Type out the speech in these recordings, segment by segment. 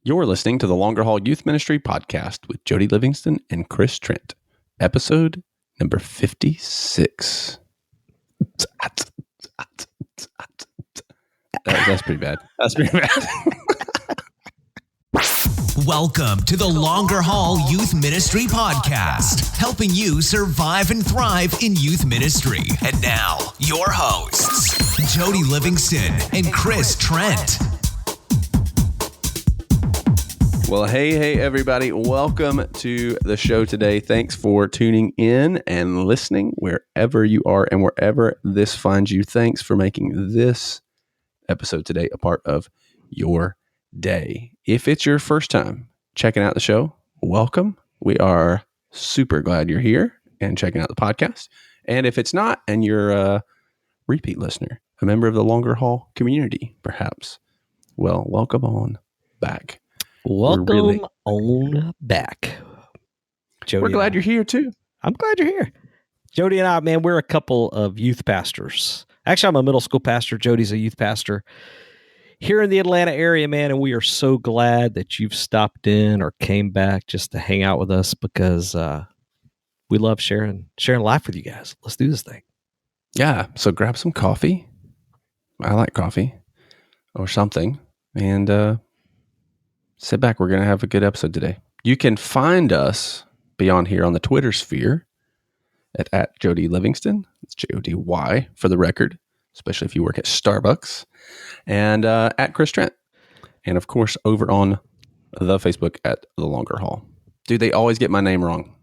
You're listening to the Longer Haul Youth Ministry podcast with Jody Livingston and Chris Trent, episode number 56. That's pretty bad. That's pretty bad. Welcome to the Longer Haul Youth Ministry podcast, helping you survive and thrive in youth ministry. And now, your hosts, Jody Livingston and Chris Trent. Well, hey, everybody. Welcome to the show today. Thanks for tuning in and listening wherever you are and wherever this finds you. Thanks for making this episode today a part of your day. If it's your first time checking out the show, welcome. We are super glad you're here and checking out the podcast. And if it's not, and you're a repeat listener, a member of the Longer Haul community, perhaps, well, welcome on back. Welcome on back. Jody, we're glad you're here too. I'm glad you're here. Jody and I, man, we're a couple of youth pastors. Actually, I'm a middle school pastor. Jody's a youth pastor here in the Atlanta area, man. And we are so glad that you've stopped in or came back just to hang out with us because we love sharing life with you guys. Let's do this thing. Yeah. So grab some coffee. I like coffee or something. And, sit back. We're going to have a good episode today. You can find us beyond here on the Twitter sphere at Jody Livingston. It's Jody for the record, especially if you work at Starbucks, and at Chris Trent. And of course, over on the Facebook at The Longer Haul. Dude, they always get my name wrong.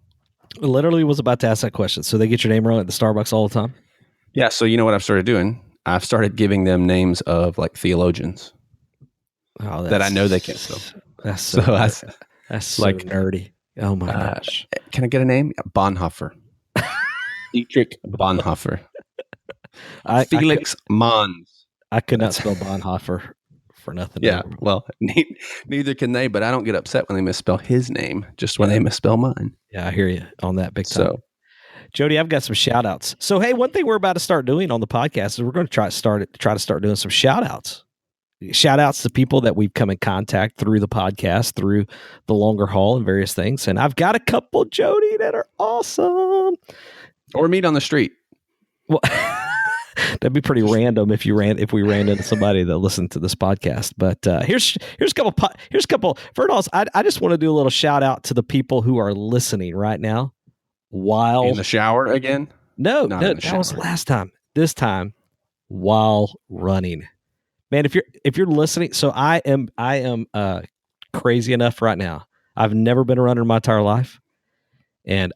I literally was about to ask that question. So they get your name wrong at the Starbucks all the time? Yeah. So you know what I've started doing? I've started giving them names of like theologians. Oh, that I know they can't spell. That's so like nerdy. Oh my gosh! Can I get a name? Bonhoeffer, Dietrich Bonhoeffer, Felix Mons. I could not spell Bonhoeffer for nothing. Yeah, well, neither can they. But I don't get upset when they misspell his name. Just when they misspell mine. Yeah, I hear you on that big time. So, Jody, I've got some shout outs. So, hey, one thing we're about to start doing on the podcast is we're going to try to start doing some shout outs. Shout outs to people that we've come in contact through the podcast, through the Longer Haul and various things. And I've got a couple, Jody, that are awesome. Or meet on the street. Well, that'd be pretty random if we ran into somebody that listened to this podcast. But here's a couple. First of all, I just want to do a little shout out to the people who are listening right now while in the shower again. No, that was last time. This time while running. Man, if you're listening, so I am crazy enough right now. I've never been a runner in my entire life, and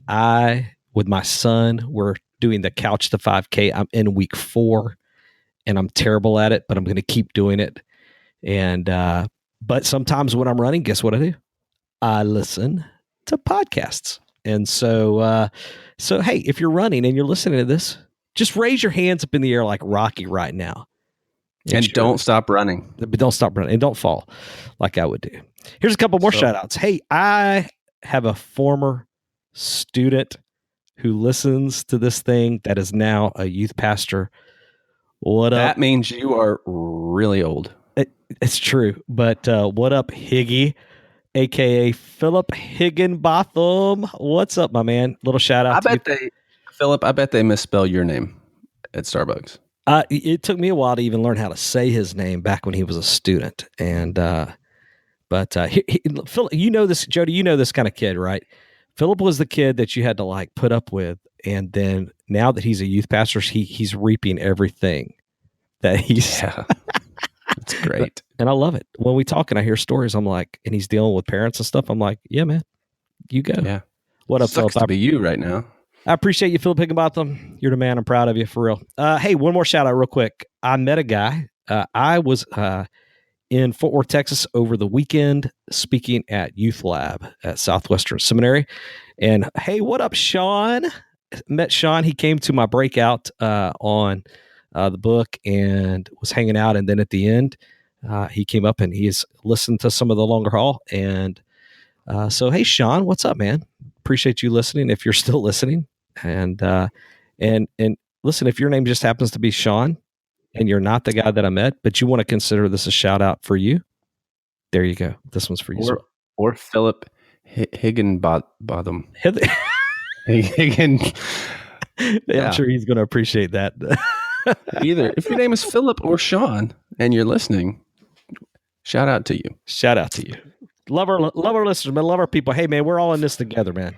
with my son, we're doing the Couch to 5K. I'm in week 4, and I'm terrible at it, but I'm going to keep doing it. And but sometimes when I'm running, guess what I do? I listen to podcasts. And so hey, if you're running and you're listening to this, just raise your hands up in the air like Rocky right now. And don't stop running. But don't stop running. And don't fall like I would do. Here's a couple more shout outs. Hey, I have a former student who listens to this thing that is now a youth pastor. What up? That means you are really old. It's true. But what up, Higgy, a.k.a. Philip Higginbotham? What's up, my man? Little shout out to you. Philip, I bet they misspell your name at Starbucks. It took me a while to even learn how to say his name back when he was a student. And, Philip, you know this, Jody, you know this kind of kid, right? Philip was the kid that you had to like put up with. And then now that he's a youth pastor, he's reaping everything that he's. Yeah. That's great. And I love it. When we talk and I hear stories, I'm like, and he's dealing with parents and stuff. I'm like, yeah, man, you go. Yeah. What up, Philip? To be you right now. I appreciate you, Philip Higginbotham. You're the man. I'm proud of you, for real. Hey, one more shout out real quick. I met a guy. I was in Fort Worth, Texas over the weekend speaking at Youth Lab at Southwestern Seminary. And hey, what up, Sean? Met Sean. He came to my breakout on the book and was hanging out. And then at the end, he came up and he's listened to some of the Longer Haul. And so, hey, Sean, what's up, man? Appreciate you listening if you're still listening. And listen, if your name just happens to be Sean and you're not the guy that I met, but you want to consider this a shout out for you, There you go. This one's for you. Or Philip Higginbotham. Higgin. I'm sure he's going to appreciate that. Either. If your name is Philip or Sean and you're listening, shout out to you. Shout out to you. Love our listeners, man. Love our people. Hey, man, we're all in this together, man.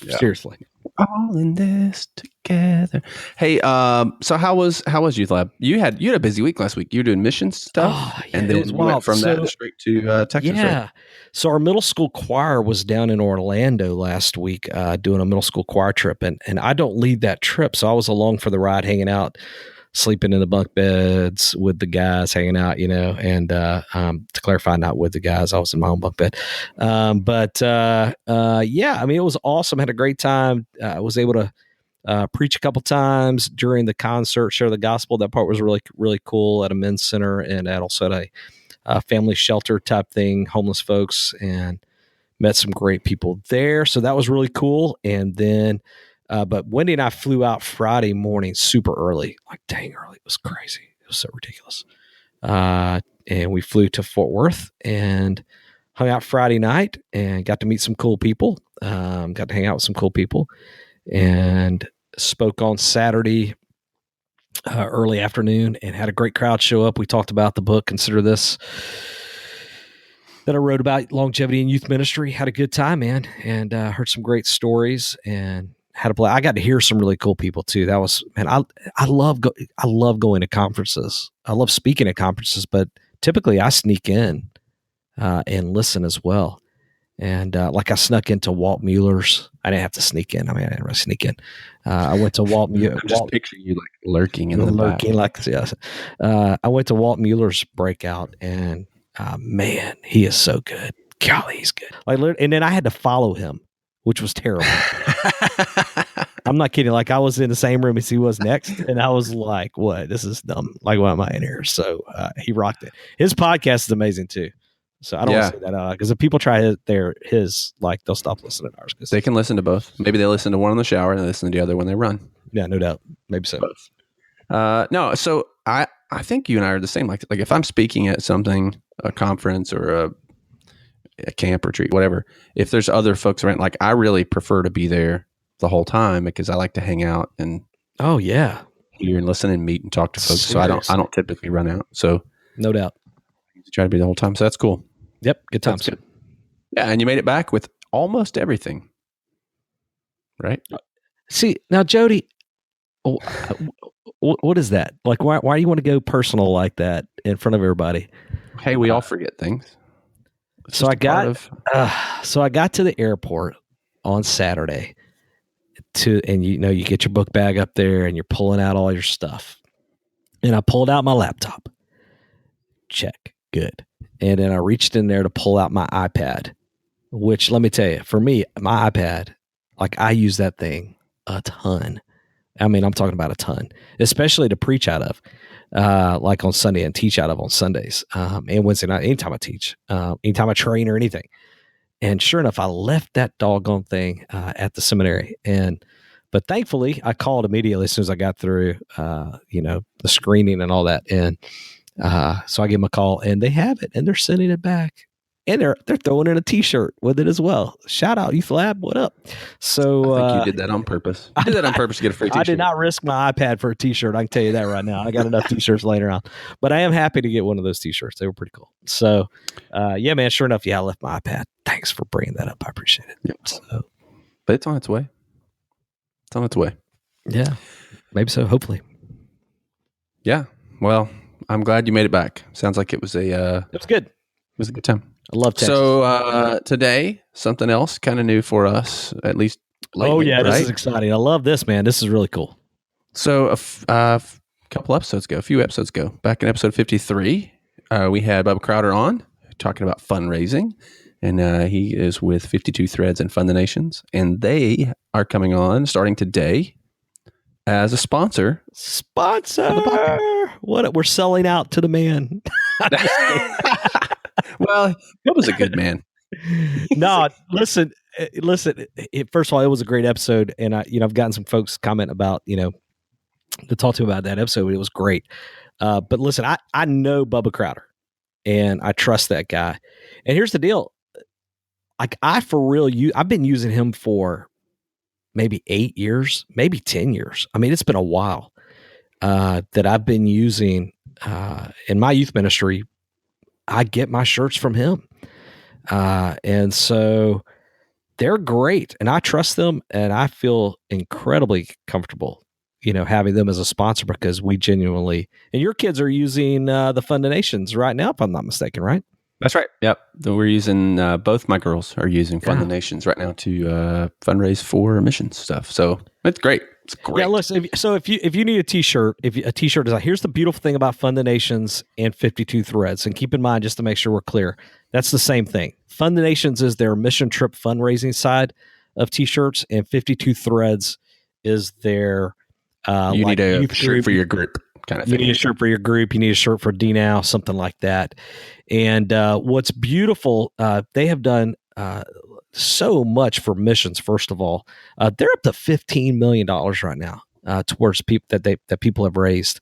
Yeah. Seriously. All in this together. Hey, so how was Youth Lab? You had a busy week last week. You were doing mission stuff, and then you went from that straight to Texas. Yeah. Right? So our middle school choir was down in Orlando last week, doing a middle school choir trip, and I don't lead that trip, so I was along for the ride, hanging out, sleeping in the bunk beds with the guys, hanging out, and to clarify, not with the guys, I was in my own bunk bed. Yeah, I mean, it was awesome. Had a great time. I was able to preach a couple times during the concert, share the gospel. That part was really, really cool at a men's center and also at a family shelter type thing, homeless folks, and met some great people there. So that was really cool. And then, but Wendy and I flew out Friday morning super early, like dang early. It was crazy. It was so ridiculous. And we flew to Fort Worth and hung out Friday night and got to meet some cool people. Got to hang out with some cool people and spoke on Saturday early afternoon and had a great crowd show up. We talked about the book, Consider This, that I wrote about longevity in youth ministry. Had a good time, man, and heard some great stories and had a play. I got to hear some really cool people too. That was, man, I love going to conferences. I love speaking at conferences, but typically I sneak in and listen as well. And like I snuck into Walt Mueller's. I didn't have to sneak in. I mean, I didn't really sneak in. I went to Walt Mueller. I'm just picturing you like lurking in the back. Like, yes. I went to Walt Mueller's breakout, and man, he is so good. Golly, he's good. And then I had to follow him, which was terrible. I'm not kidding. Like, I was in the same room as he was next, and I was like, "What? This is dumb. Like, why am I in here?" So he rocked it. His podcast is amazing too. So I don't want to say that because if people try his, like, they'll stop listening to ours. They can listen to both. Maybe they listen to one in the shower and they listen to the other when they run. Yeah, no doubt. Maybe so. Both. No, so I think you and I are the same. Like if I'm speaking at something, a conference or a camp retreat, whatever, if there's other folks around, like I really prefer to be there the whole time because I like to hang out and hear and listen and meet and talk to folks. Seriously. So I don't typically run out. So no doubt. Try to be the whole time. So that's cool. Yep. Good times. Good. Yeah. And you made it back with almost everything. Right. See, now, Jody, what is that? Like, why do you want to go personal like that in front of everybody? Hey, we all forget things. So I got to the airport on Saturday and you get your book bag up there and you're pulling out all your stuff. And I pulled out my laptop. Check. Good. And then I reached in there to pull out my iPad, which, let me tell you, for me, my iPad, like, I use that thing a ton. I mean, I'm talking about a ton, especially to preach out of, like on Sunday and teach out of on Sundays, and Wednesday night, anytime I teach, anytime I train or anything. And sure enough, I left that doggone thing at the seminary. But thankfully, I called immediately as soon as I got through, the screening and all that. And so I gave them a call, and they have it, and they're sending it back, and they're throwing in a T-shirt with it as well. Shout out Youth Lab, what up? So I think you did that on purpose. You did that on purpose to get a free T-shirt. I did not risk my iPad for a T-shirt. I can tell you that right now. I got enough T-shirts laying around, but I am happy to get one of those T-shirts. They were pretty cool. So, yeah, man. Sure enough, I left my iPad. Thanks for bringing that up. I appreciate it. Yep. So, but it's on its way. It's on its way. Yeah, maybe so. Hopefully. Yeah. Well, I'm glad you made it back. Sounds like it was it was good. It was a good time. I love Texas. So today, something else kind of new for us, at least lately. Oh, yeah, right? This is exciting. I love this, man. This is really cool. So a few episodes ago, back in episode 53, we had Bubba Crowder on talking about fundraising, and he is with 52 Threads and Fund the Nations, and they are coming on starting today as a sponsor. What we're selling out to the man. Well, that was a good man. No, listen. First of all, it was a great episode, and I've gotten some folks comment about to talk to about that episode. It was great. But listen, I know Bubba Crowder. and I trust that guy. And here's the deal. Like I've been using him for maybe 8 years, maybe 10 years. I mean, it's been a while that I've been using in my youth ministry. I get my shirts from him. And so they're great and I trust them and I feel incredibly comfortable, having them as a sponsor because we genuinely, and your kids are using the Fund Donations right now, if I'm not mistaken, right? That's right. Yep. We're using, both my girls are using Fund the Nations right now to fundraise for missions stuff. So it's great. It's great. Yeah, listen, if you need a t-shirt, a t-shirt design, here's the beautiful thing about Fund the Nations and 52 Threads. And keep in mind, just to make sure we're clear, that's the same thing. Fund the Nations is their mission trip fundraising side of t-shirts, and 52 Threads is their you need a shirt for your group kind of thing. You need a shirt for your group. You need a shirt for DNOW, something like that. And what's beautiful, they have done so much for missions. First of all, they're up to $15 million right now towards people that people have raised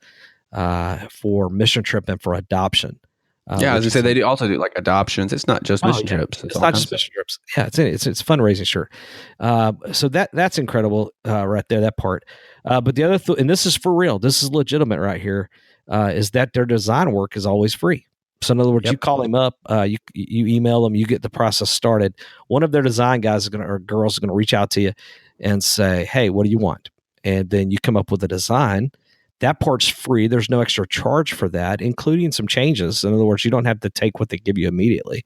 for mission trip and for adoption. As I say, they also do like adoptions. It's not just mission trips. It's not just mission trips. Yeah, it's fundraising shirt. So that's incredible right there, that part. But the other and this is for real. This is legitimate right here. Is that their design work is always free. So in other words, you call him up, you email them, you get the process started. One of their design guys or girls is going to reach out to you and say, "Hey, what do you want?" And then you come up with a design. That part's free. There's no extra charge for that, including some changes. In other words, you don't have to take what they give you immediately.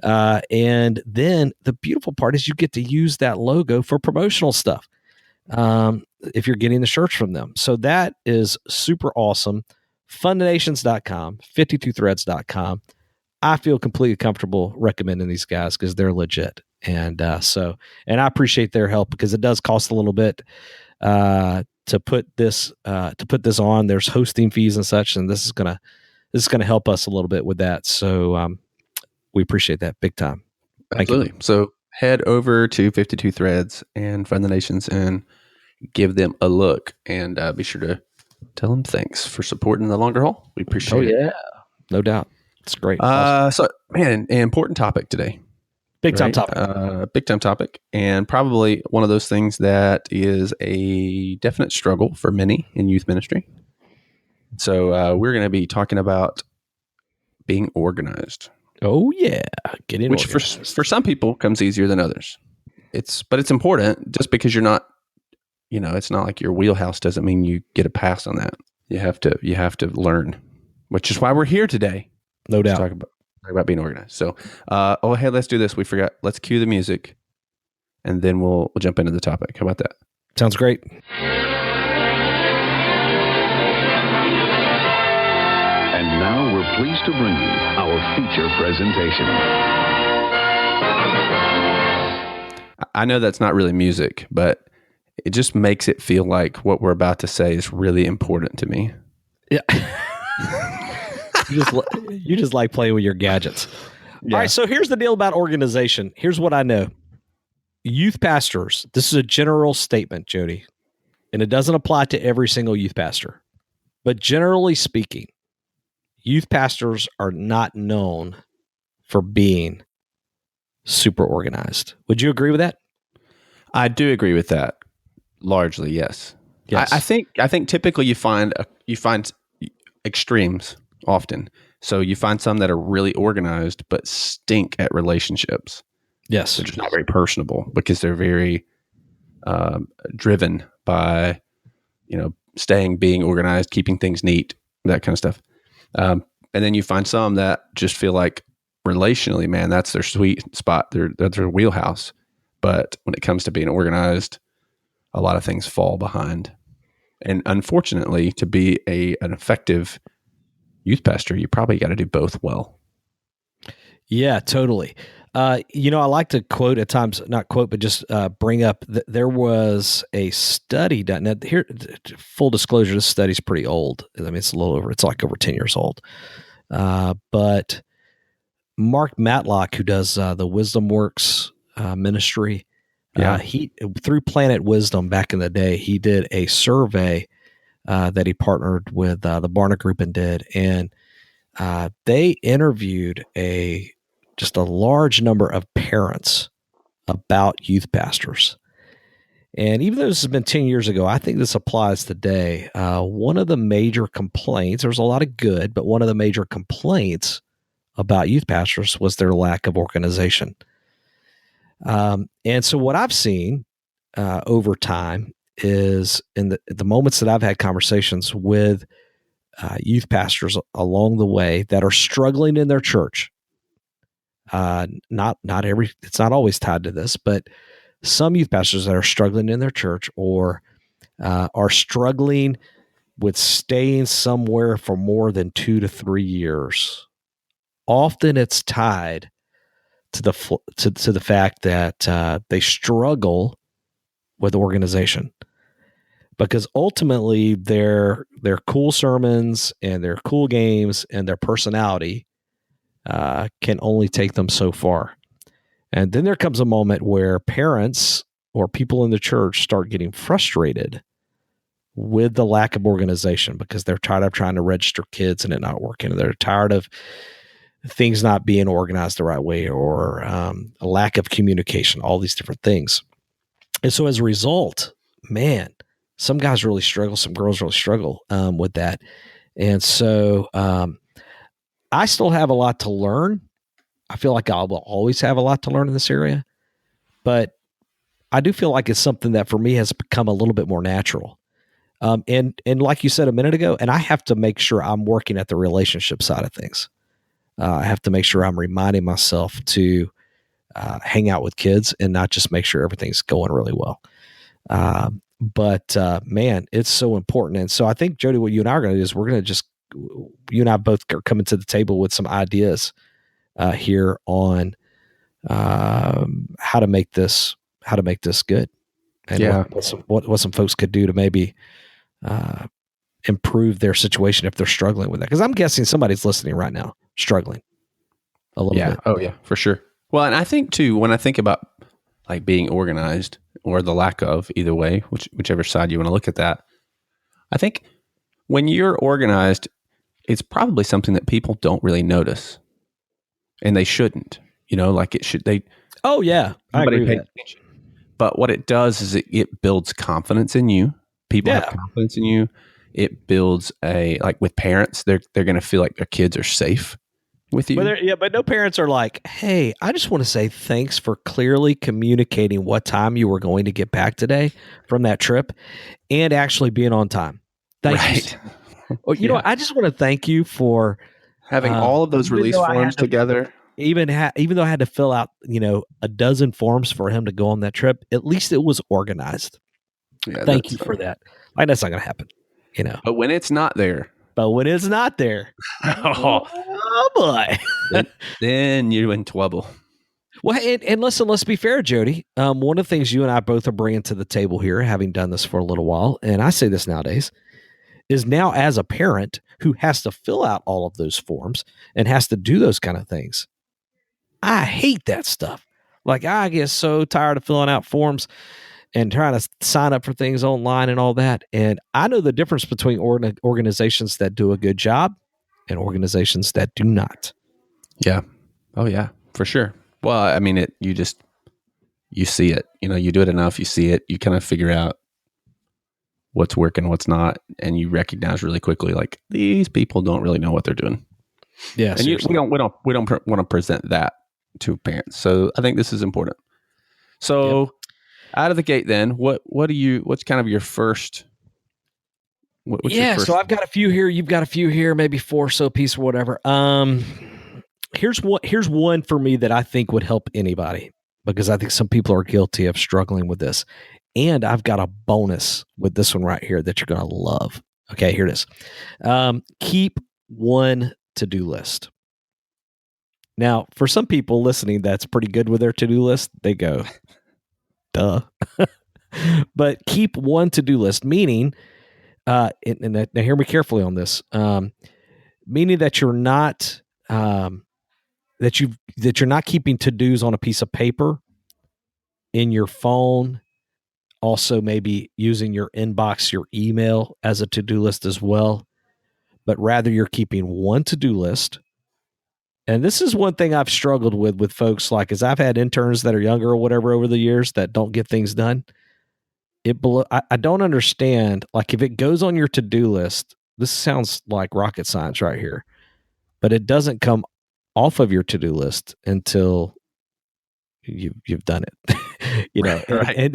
And then the beautiful part is you get to use that logo for promotional stuff if you're getting the shirts from them. So that is super awesome. Funddonations.com, 52threads.com. I feel completely comfortable recommending these guys because they're legit. And and I appreciate their help because it does cost a little bit to put this on. There's hosting fees and such, and this is gonna help us a little bit with that. So we appreciate that big time. Absolutely. So head over to 52 Threads and Fund the Nations and give them a look, and be sure to tell them thanks for supporting the longer haul. We appreciate it. Yeah, no doubt. It's great. Awesome. So, man, an important topic today. Big time topic. Big time topic, and probably one of those things that is a definite struggle for many in youth ministry. So we're going to be talking about being organized. Oh yeah, getting which for some people comes easier than others. But it's important. Just because you're not, it's not like your wheelhouse doesn't mean you get a pass on that. You have to learn, which is why we're here today. No doubt. Talk about being organized. So, hey, let's do this. We forgot. Let's cue the music, and then we'll jump into the topic. How about that? Sounds great. And now we're pleased to bring you our feature presentation. I know that's not really music, but it just makes it feel like what we're about to say is really important to me. Yeah. You just like playing with your gadgets. Yeah. All right, so here's the deal about organization. Here's what I know. Youth pastors, this is a general statement, Jody, and it doesn't apply to every single youth pastor. But generally speaking, youth pastors are not known for being super organized. Would you agree with that? I do agree with that. Largely, yes. I think typically you find extremes often. So you find some that are really organized but stink at relationships. Yes, they're just not very personable because they're very driven by being organized, keeping things neat, that kind of stuff. And then you find some that just feel like relationally, man, that's their sweet spot. That's their wheelhouse. But when it comes to being organized, a lot of things fall behind. And unfortunately, to be an effective youth pastor, you probably got to do both well. Yeah, totally. I like to quote at times, not quote, but just bring up that there was a study done. Now, here, full disclosure, this study's pretty old. I mean, it's like over 10 years old. But Mark Matlock, who does the Wisdom Works ministry, he through Planet Wisdom back in the day, he did a survey that he partnered with the Barna Group and did. And they interviewed just a large number of parents about youth pastors. And even though this has been 10 years ago, I think this applies today. One of the major complaints, there's a lot of good, but one of the major complaints about youth pastors was their lack of organization. And so what I've seen over time is in the moments that I've had conversations with youth pastors along the way that are struggling in their church. It's not always tied to this, but some youth pastors that are struggling in their church or are struggling with staying somewhere for more than 2 to 3 years. Often it's tied to the fact that they struggle with organization, because ultimately their cool sermons and their cool games and their personality can only take them so far. And then there comes a moment where parents or people in the church start getting frustrated with the lack of organization because they're tired of trying to register kids and it not working. They're tired of things not being organized the right way, or a lack of communication, all these different things. And so as a result, man, some guys really struggle, some girls really struggle with that. And so I still have a lot to learn. I feel like I will always have a lot to learn in this area, but I do feel like it's something that for me has become a little bit more natural. And like you said a minute ago, and I have to make sure I'm working at the relationship side of things. I have to make sure I'm reminding myself to hang out with kids and not just make sure everything's going really well. But man, it's so important. And so I think, Jody, what you and I are going to do is you and I both are coming to the table with some ideas here on how to make this good, and what some folks could do to maybe improve their situation if they're struggling with that. Because I'm guessing somebody's listening right now struggling a little bit. Oh yeah, for sure. Well, and I think too, when I think about like being organized or the lack of, either way, whichever side you want to look at that, I think when you're organized, it's probably something that people don't really notice, and they shouldn't. Like it should. Oh yeah, I agree with that. Attention. But what it does is it builds confidence in you. People have confidence in you. It builds like with parents, they're going to feel like their kids are safe with you. But no parents are like, hey, I just want to say thanks for clearly communicating what time you were going to get back today from that trip and actually being on time. Thank you. You know, I just want to thank you for having all of those release forms together. Even though I had to fill out, a dozen forms for him to go on that trip, at least it was organized. Yeah, thank you for that. Like, that's not going to happen, But when it's not there. oh boy. then you're in trouble. Well, and listen, let's be fair, Jody. One of the things you and I both are bringing to the table here, having done this for a little while, and I say this nowadays, is now as a parent who has to fill out all of those forms and has to do those kind of things. I hate that stuff. Like, I get so tired of filling out forms and trying to sign up for things online and all that. And I know the difference between organizations that do a good job and organizations that do not. Yeah. Oh yeah, for sure. Well, I mean, you see it, you do it enough, you see it, you kind of figure out what's working, what's not. And you recognize really quickly, like, these people don't really know what they're doing. Yeah. And we don't want to present that to parents. So I think this is important. So out of the gate, then what's kind of your first? So I've got a few here. You've got a few here, maybe 4 so piece or whatever. Here's one for me that I think would help anybody, because I think some people are guilty of struggling with this. And I've got a bonus with this one right here that you're going to love. Okay, here it is. Keep one to-do list. Now, for some people listening that's pretty good with their to-do list, they go, duh. But keep one to-do list, meaning, now hear me carefully on this, meaning that you're not that you're not keeping to-dos on a piece of paper, in your phone, also maybe using your inbox, your email as a to-do list as well. but rather you're keeping one to-do list. And this is one thing I've struggled with folks, like, as I've had interns that are younger or whatever over the years that don't get things done. I don't understand. Like, if it goes on your to-do list, this sounds like rocket science right here, but it doesn't come off of your to-do list until you've done it. Right.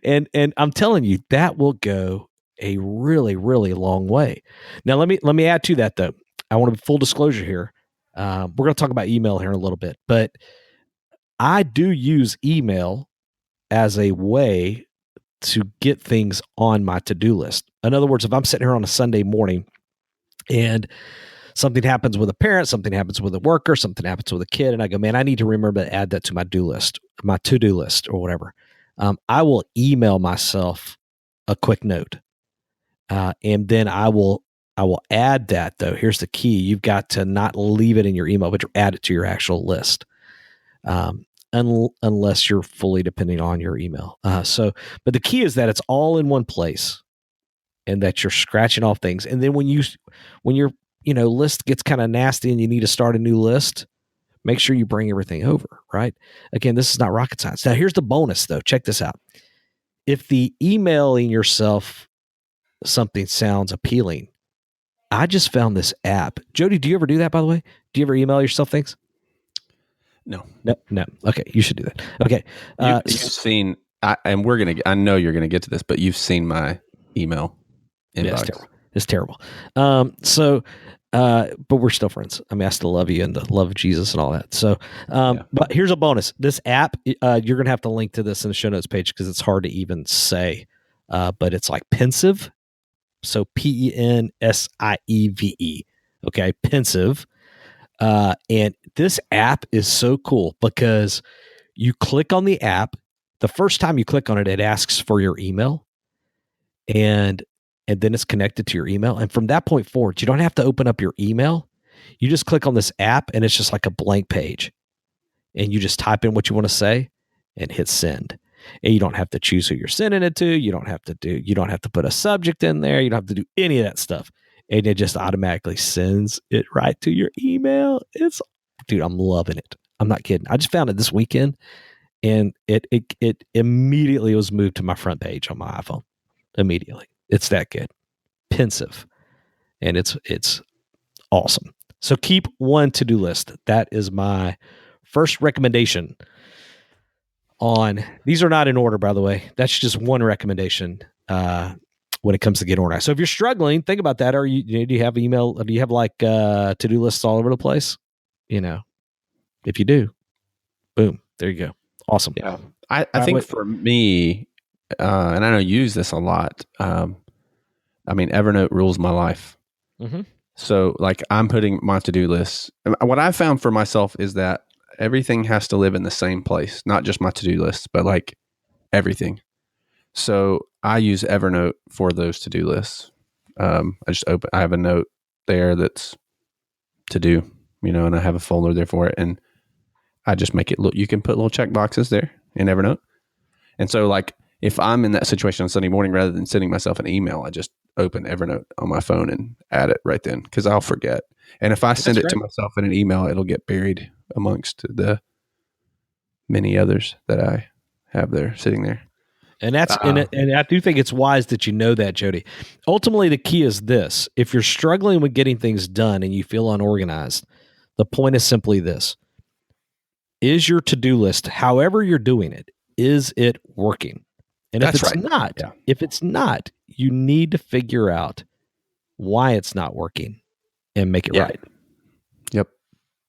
And I'm telling you, that will go a really, really long way. Now, let me add to that, though. I want to be full disclosure here. We're going to talk about email here in a little bit, but I do use email as a way to get things on my to-do list. In other words, if I'm sitting here on a Sunday morning and something happens with a parent, something happens with a worker, something happens with a kid, and I go, man, I need to remember to add that to my to-do list or whatever. I will email myself a quick note. And then I will add that, though. Here's the key. You've got to not leave it in your email, but add it to your actual list. Unless you're fully depending on your email. But the key is that it's all in one place and that you're scratching off things. And then when your list gets kind of nasty and you need to start a new list, make sure you bring everything over, right? Again, this is not rocket science. Now, here's the bonus, though. Check this out. If the emailing yourself something sounds appealing, I just found this app. Jody, do you ever do that, by the way? Do you ever email yourself things? No. Okay, you should do that. Okay, You've seen, I know you're gonna get to this, but you've seen my email inbox. Yeah, it's terrible. But we're still friends. I mean, I still love you and the love of Jesus and all that. So, but here's a bonus. This app, you're gonna have to link to this in the show notes page because it's hard to even say. But it's like Pensive, so Pensieve. Okay, Pensive. And this app is so cool because you click on the app. The first time you click on it, it asks for your email, and then it's connected to your email. And from that point forward, you don't have to open up your email. You just click on this app, and it's just like a blank page, and you just type in what you want to say and hit send. And you don't have to choose who you're sending it to. You don't have to put a subject in there. You don't have to do any of that stuff. And it just automatically sends it right to your email. Dude, I'm loving it. I'm not kidding. I just found it this weekend, and it immediately was moved to my front page on my iPhone. Immediately. It's that good. Pensive. And it's awesome. So keep one to-do list. That is my first recommendation on, these are not in order, by the way. That's just one recommendation when it comes to get organized. So if you're struggling, think about that. Do you have email? Do you have like to-do lists all over the place? If you do, boom, there you go. Awesome. Yeah. I think for me, and I know you use this a lot. Evernote rules my life. Mm-hmm. So like I'm putting my to-do lists. What I found for myself is that everything has to live in the same place, not just my to-do lists, but like everything. So I use Evernote for those to-do lists. I have a note there that's to do, and I have a folder there for it. And I just make it look, you can put little check boxes there in Evernote. And so like, if I'm in that situation on Sunday morning, rather than sending myself an email, I just open Evernote on my phone and add it right then, because I'll forget. And if I send it to myself in an email, it'll get buried amongst the many others that I have there sitting there. And and I do think it's wise that you know that, Jody. Ultimately, the key is this. If you're struggling with getting things done and you feel unorganized, the point is simply this. Is your to-do list, however you're doing it, is it working? And if it's not, you need to figure out why it's not working and make it right. Yep.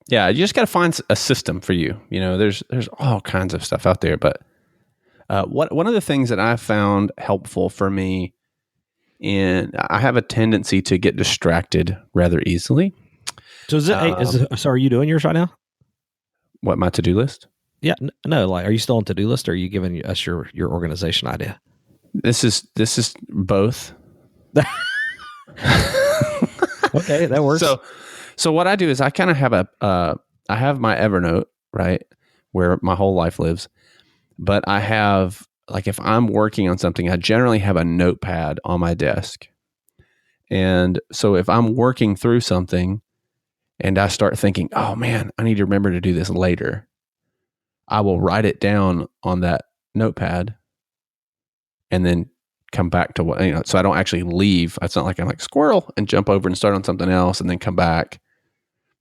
Yeah, you just got to find a system for you. There's all kinds of stuff out there, but one of the things that I found helpful for me, I have a tendency to get distracted rather easily. So so are you doing yours right now? What, my to-do list? Yeah, no. Like, are you still on to-do list, or are you giving us your organization idea? This is both. Okay, that works. So what I do is I kind of have I have my Evernote, right, where my whole life lives, but I have, like, if I'm working on something, I generally have a notepad on my desk, And so if I'm working through something and I start thinking, oh man, I need to remember to do this later, I will write it down on that notepad and then come back to what, so I don't actually leave. It's not like I'm like squirrel and jump over and start on something else and then come back.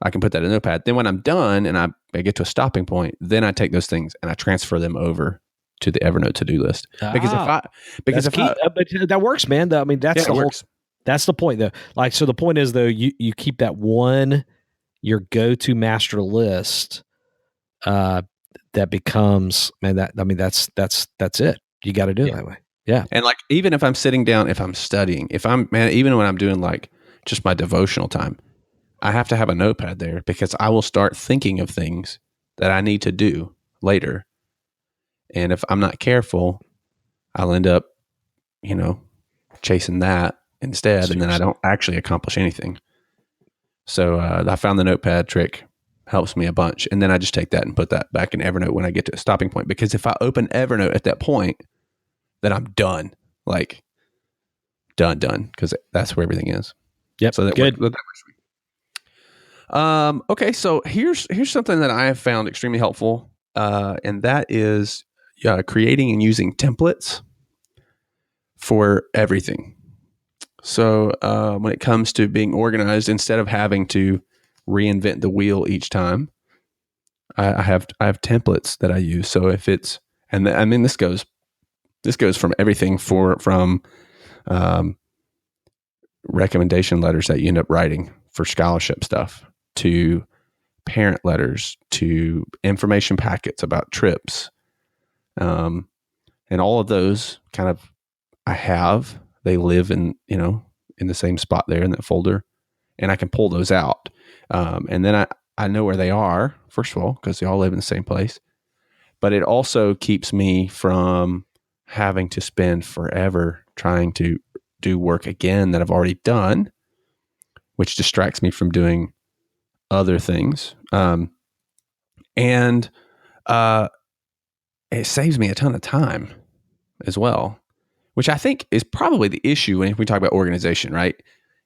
I can put that in the notepad. Then when I'm done and I get to a stopping point, then I take those things and I transfer them over to the Evernote to-do list. Because that's key. But that works, man. I mean, that's the whole. Works. That's the point, though. Like, so the point is, though, you keep that one, your go-to master list. That becomes, man. That's it. You got to do it that way. Yeah. And like, even if I'm sitting down, if I'm studying, even when I'm doing like just my devotional time, I have to have a notepad there because I will start thinking of things that I need to do later. And if I'm not careful, I'll end up, chasing that instead. And then I don't actually accomplish anything. So I found the notepad trick helps me a bunch. And then I just take that and put that back in Evernote when I get to a stopping point. Because if I open Evernote at that point, then I'm done. Like, done. Because that's where everything is. Yep. So that good. Works for me. Okay, so here's something that I have found extremely helpful, and that is creating and using templates for everything. So when it comes to being organized, instead of having to reinvent the wheel each time, I have templates that I use. So if it's, and I mean this goes from everything from recommendation letters that you end up writing for scholarship stuff, to parent letters, to information packets about trips. And all of those kind of, they live in the same spot there in that folder, and I can pull those out. And then I know where they are, first of all, because they all live in the same place, but it also keeps me from having to spend forever trying to do work again that I've already done, which distracts me from doing other things. And it saves me a ton of time as well, which I think is probably the issue when we talk about organization, right?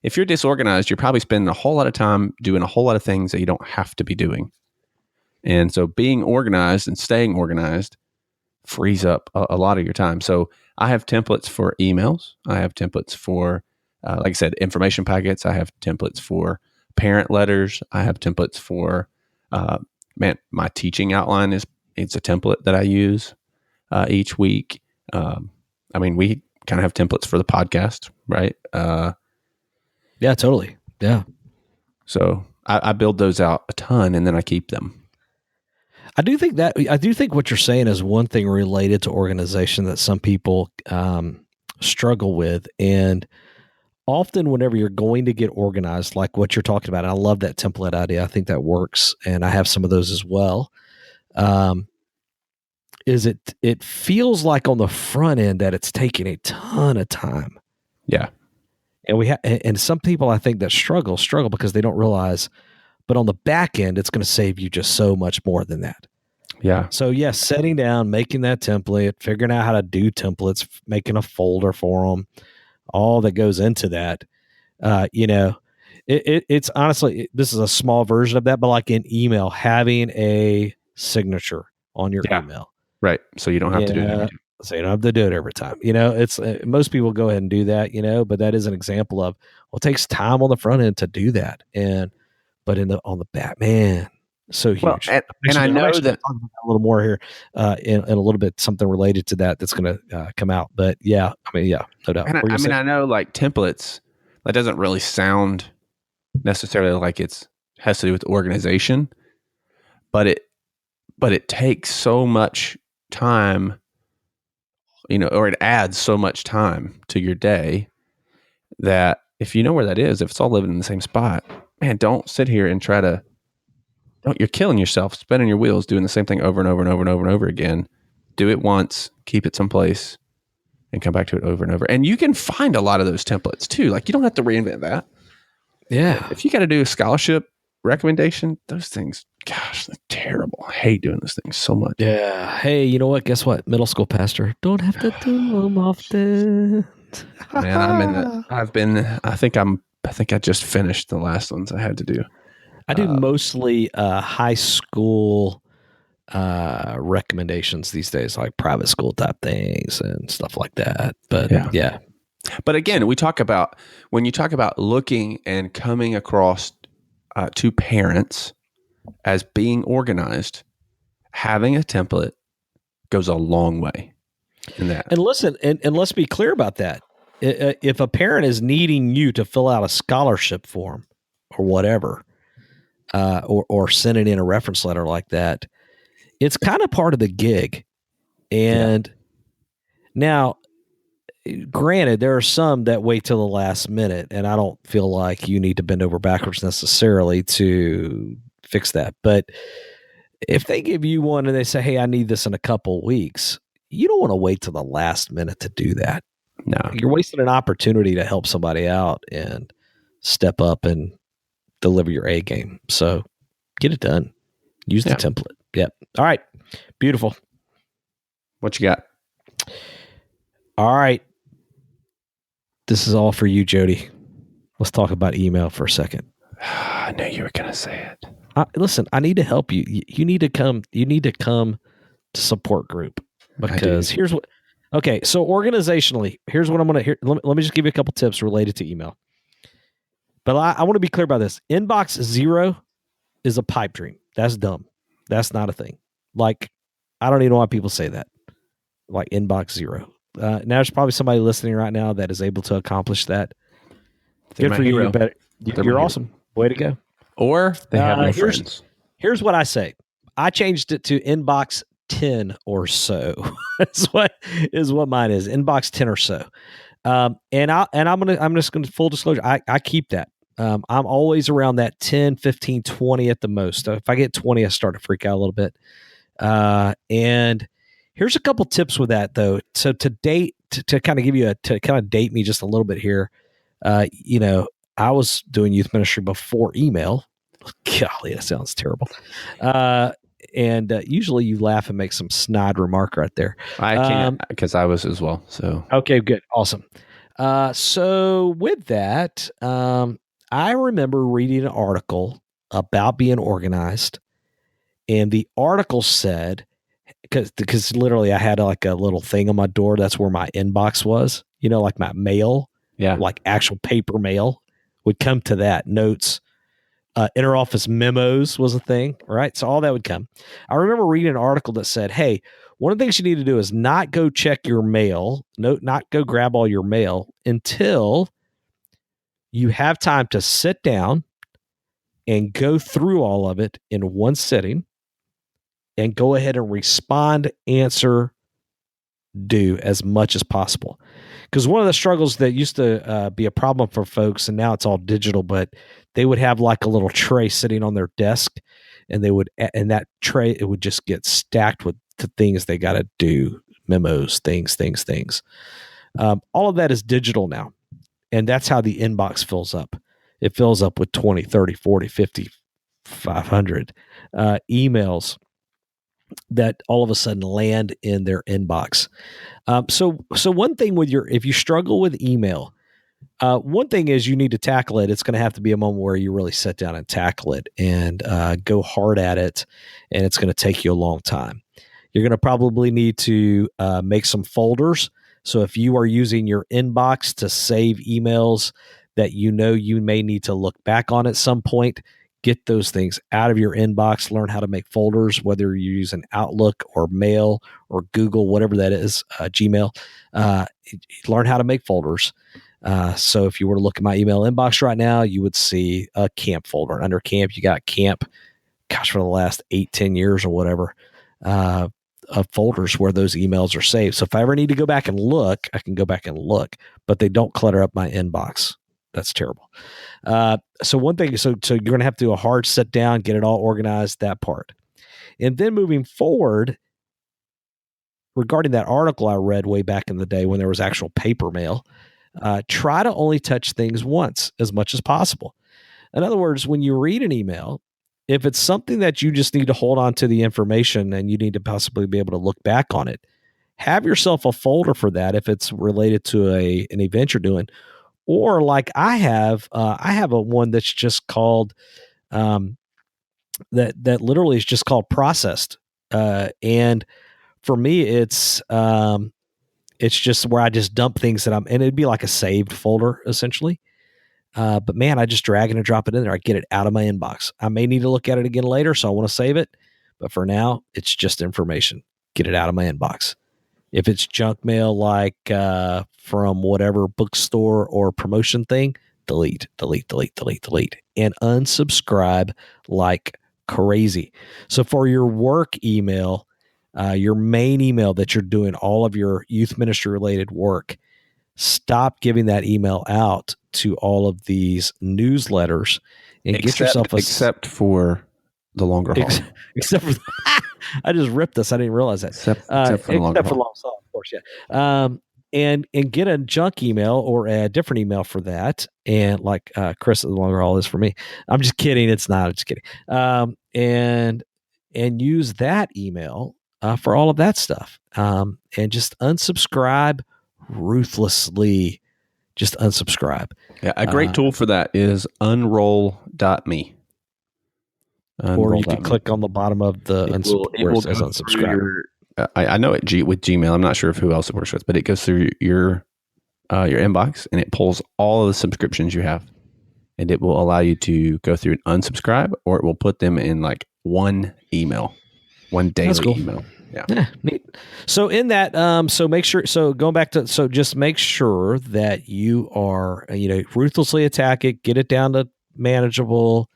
If you're disorganized, you're probably spending a whole lot of time doing a whole lot of things that you don't have to be doing. And so being organized and staying organized frees up a lot of your time. So I have templates for emails. I have templates for, like I said, information packets. I have templates for parent letters. I have templates for, my teaching outline it's a template that I use each week. We kind of have templates for the podcast, right? Yeah, totally. Yeah. So I build those out a ton, and then I keep them. I do think what you're saying is one thing related to organization that some people struggle with. And often whenever you're going to get organized, like what you're talking about, and I love that template idea. I think that works. And I have some of those as well. Is it feels like on the front end that it's taking a ton of time. Yeah. And and some people I think that struggle because they don't realize, but on the back end, it's going to save you just so much more than that. Yeah. So yes, setting down, making that template, figuring out how to do templates, making a folder for them, all that goes into that. It's honestly, this is a small version of that, but like in email, having a signature on your email. Right. So you don't have to do that. So you don't have to do it every time. It's most people go ahead and do that, but that is an example of, it takes time on the front end to do that. But on the back, man, so huge. Well, and I know that a little more here in a little bit, something related to that's going to come out. But yeah, no doubt. And I know like templates, that doesn't really sound necessarily like has to do with organization, but it takes so much time, or it adds so much time to your day that if you know where that is, if it's all living in the same spot, man, don't sit here and you're killing yourself, spinning your wheels, doing the same thing over and over and over and over and over again. Do it once, keep it someplace, and come back to it over and over. And you can find a lot of those templates too. Like, you don't have to reinvent that. Yeah. If you got to do a scholarship recommendation, those things, gosh, they're terrible. I hate doing those things so much. Yeah. Hey, you know what? Guess what? Middle school pastor, don't have to do them often. Man, I think I just finished the last ones I had to do. I do mostly high school recommendations these days, like private school type things and stuff like that. But yeah. But again, when you talk about looking and coming across to parents as being organized, having a template goes a long way in that. And listen, and let's be clear about that. If a parent is needing you to fill out a scholarship form or whatever, or sending in a reference letter like that, it's kind of part of the gig. And now, granted, there are some that wait till the last minute, and I don't feel like you need to bend over backwards necessarily to fix that. But if they give you one and they say, hey, I need this in a couple weeks, you don't want to wait till the last minute to do that. No. You're wasting an opportunity to help somebody out and step up and deliver your A game. So get it done. Use the template. Yep. All right. Beautiful. What you got? All right. This is all for you, Jody. Let's talk about email for a second. I knew you were going to say it. Listen, I need to help you. You need to come. You need to come to support group, because here's what. Okay, so organizationally, here's what I'm going to. Let me just give you a couple tips related to email. But I want to be clear about this. Inbox 0 is a pipe dream. That's dumb. That's not a thing. Like, I don't even know why people say that. Like inbox 0. Now there's probably somebody listening right now that is able to accomplish that. Good for you. You're awesome. Way to go. Or they have no friends. Here's what I say. I changed it to inbox 10 or so. That's what mine is. Inbox 10 or so. And I'm just going to full disclosure. I keep that. I'm always around that 10, 15, 20 at the most. If I get 20, I start to freak out a little bit. And here's a couple tips with that though. So to kind of give you to kind of date me just a little bit here. I was doing youth ministry before email. Golly, that sounds terrible. And usually you laugh and make some snide remark right there. I can't, because I was as well. So okay, good, awesome. So with that, I remember reading an article about being organized, and the article said, because literally I had like a little thing on my door. That's where my inbox was. Like my mail, like actual paper mail would come to that. Notes. Interoffice memos was a thing, right? So all that would come. I remember reading an article that said, hey, one of the things you need to do is not go check your mail, not go grab all your mail until you have time to sit down and go through all of it in one sitting and go ahead and respond, answer, do as much as possible. Because one of the struggles that used to be a problem for folks, and now it's all digital, but they would have like a little tray sitting on their desk, and and that tray, it would just get stacked with the things they got to do, memos, things. All of that is digital now. And that's how the inbox fills up. It fills up with 20, 30, 40, 50, 500 emails that all of a sudden land in their inbox. So one thing if you struggle with email, one thing is you need to tackle it. It's going to have to be a moment where you really sit down and tackle it and go hard at it. And it's going to take you a long time. You're going to probably need to make some folders. So if you are using your inbox to save emails that you may need to look back on at some point, get those things out of your inbox. Learn how to make folders, whether you're using Outlook or Mail or Google, whatever that is, Gmail. Learn how to make folders. So if you were to look at my email inbox right now, you would see a camp folder. Under camp, you got camp, for the last 8-10 years or whatever, of folders where those emails are saved. So if I ever need to go back and look, I can go back and look, but they don't clutter up my inbox. That's terrible. So one thing, so you're going to have to do a hard sit down, get it all organized, that part. And then moving forward, regarding that article I read way back in the day when there was actual paper mail, try to only touch things once as much as possible. In other words, when you read an email, if it's something that you just need to hold on to the information and you need to possibly be able to look back on it, have yourself a folder for that if it's related to an event you're doing. Or like I have a one that's just called that literally is just called processed. And for me, it's just where I just dump things and it'd be like a saved folder essentially. But man, I just drag and drop it in there. I get it out of my inbox. I may need to look at it again later, so I want to save it. But for now, it's just information. Get it out of my inbox. If it's junk mail, like from whatever bookstore or promotion thing, delete, and unsubscribe like crazy. So for your work email, your main email that you're doing all of your youth ministry related work, stop giving that email out to all of these newsletters and get yourself except for the longer haul. Except for I just ripped this. I didn't realize that. Except for the longer haul. Of course, yeah. And get a junk email or a different email for that. And like Chris, the longer haul is for me. I'm just kidding. It's not. I'm just kidding. And use that email for all of that stuff. And just unsubscribe ruthlessly. Just unsubscribe. Yeah, a great tool for that is unroll.me. Or you can click on the bottom of the where it says unsubscribe. I know it with Gmail. I'm not sure who else it works with, but it goes through your inbox and it pulls all of the subscriptions you have, and it will allow you to go through and unsubscribe, or it will put them in like one email, one daily email. Yeah, neat. So in that, make sure. So going back to, just make sure that you are, ruthlessly attack it, get it down to manageable.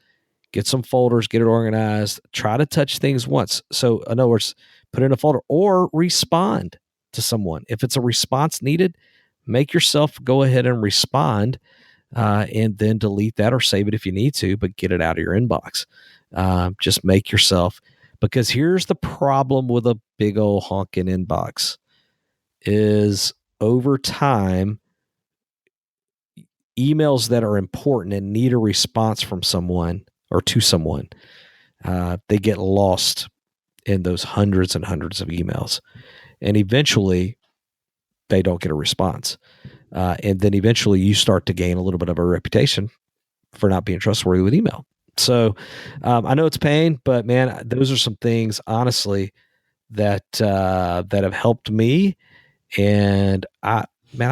Get some folders, get it organized, try to touch things once. So in other words, put in a folder or respond to someone. If it's a response needed, make yourself go ahead and respond and then delete that or save it if you need to, but get it out of your inbox. Just make yourself, because here's the problem with a big old honking inbox is over time, emails that are important and need a response from someone or to someone, they get lost in those hundreds and hundreds of emails. And eventually they don't get a response. And then eventually you start to gain a little bit of a reputation for not being trustworthy with email. So I know it's pain, but man, those are some things, honestly, that have helped me. And I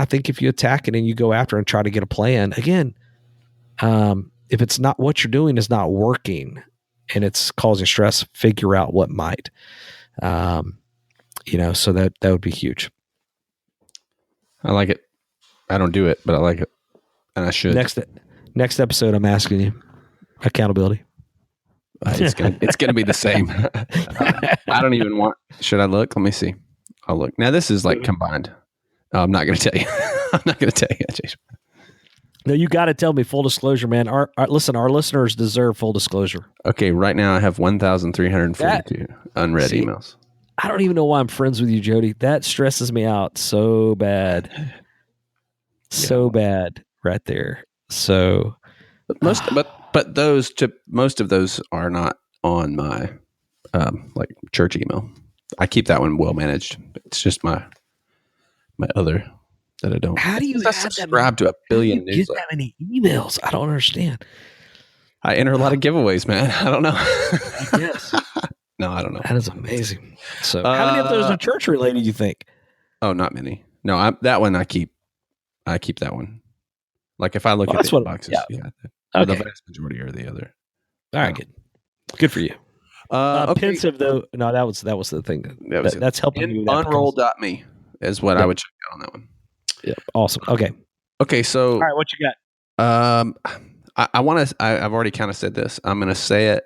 think if you attack it and you go after and try to get a plan, again, if it's not, what you're doing is not working and it's causing stress, figure out what might, so that would be huge. I like it. I don't do it, but I like it. And I should. Next episode, I'm asking you accountability. It's gonna be the same. I don't even want, should I look? Let me see. I'll look. Now this is like combined. I'm not going to tell you. I'm not going to tell you, Jason. No, you got to tell me. Full disclosure, man. Our listeners deserve full disclosure. Okay, right now I have 1,342 unread emails. I don't even know why I'm friends with you, Jody. That stresses me out so bad. So bad right there. So most of those are not on my like church email. I keep that one well managed. It's just my other that I don't. How do you subscribe to a billion newsletters? Get that many emails? I don't understand. I enter a lot of giveaways, man. I don't know. Yes. No, I don't know. That is amazing. So, how many of those are church related? You think? Oh, not many. No, that one I keep. I keep that one. Like if I look at the boxes, the vast majority are the other. All right, good for you. Okay. Pensive though. No, that was the thing. That's helping you. Unroll.me is what I would check out on that one. Yeah, awesome. Okay. So all right, what you got? I want to. I've already kind of said this. I'm going to say it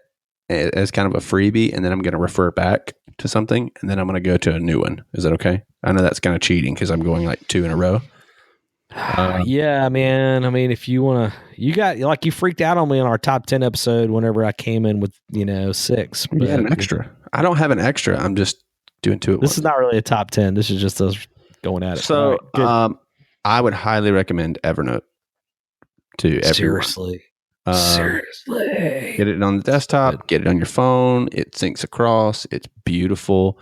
as kind of a freebie, and then I'm going to refer back to something, and then I'm going to go to a new one. Is that okay? I know that's kind of cheating because I'm going like 2 in a row. Yeah, man. I mean, if you want to, you freaked out on me on our top 10 episode whenever I came in with 6. But you had an extra. I don't have an extra. I'm just doing 2 at once. This is not really a top 10. This is just us going at it. So, I would highly recommend Evernote to everyone. Seriously. Get it on the desktop. Get it on your phone. It syncs across. It's beautiful.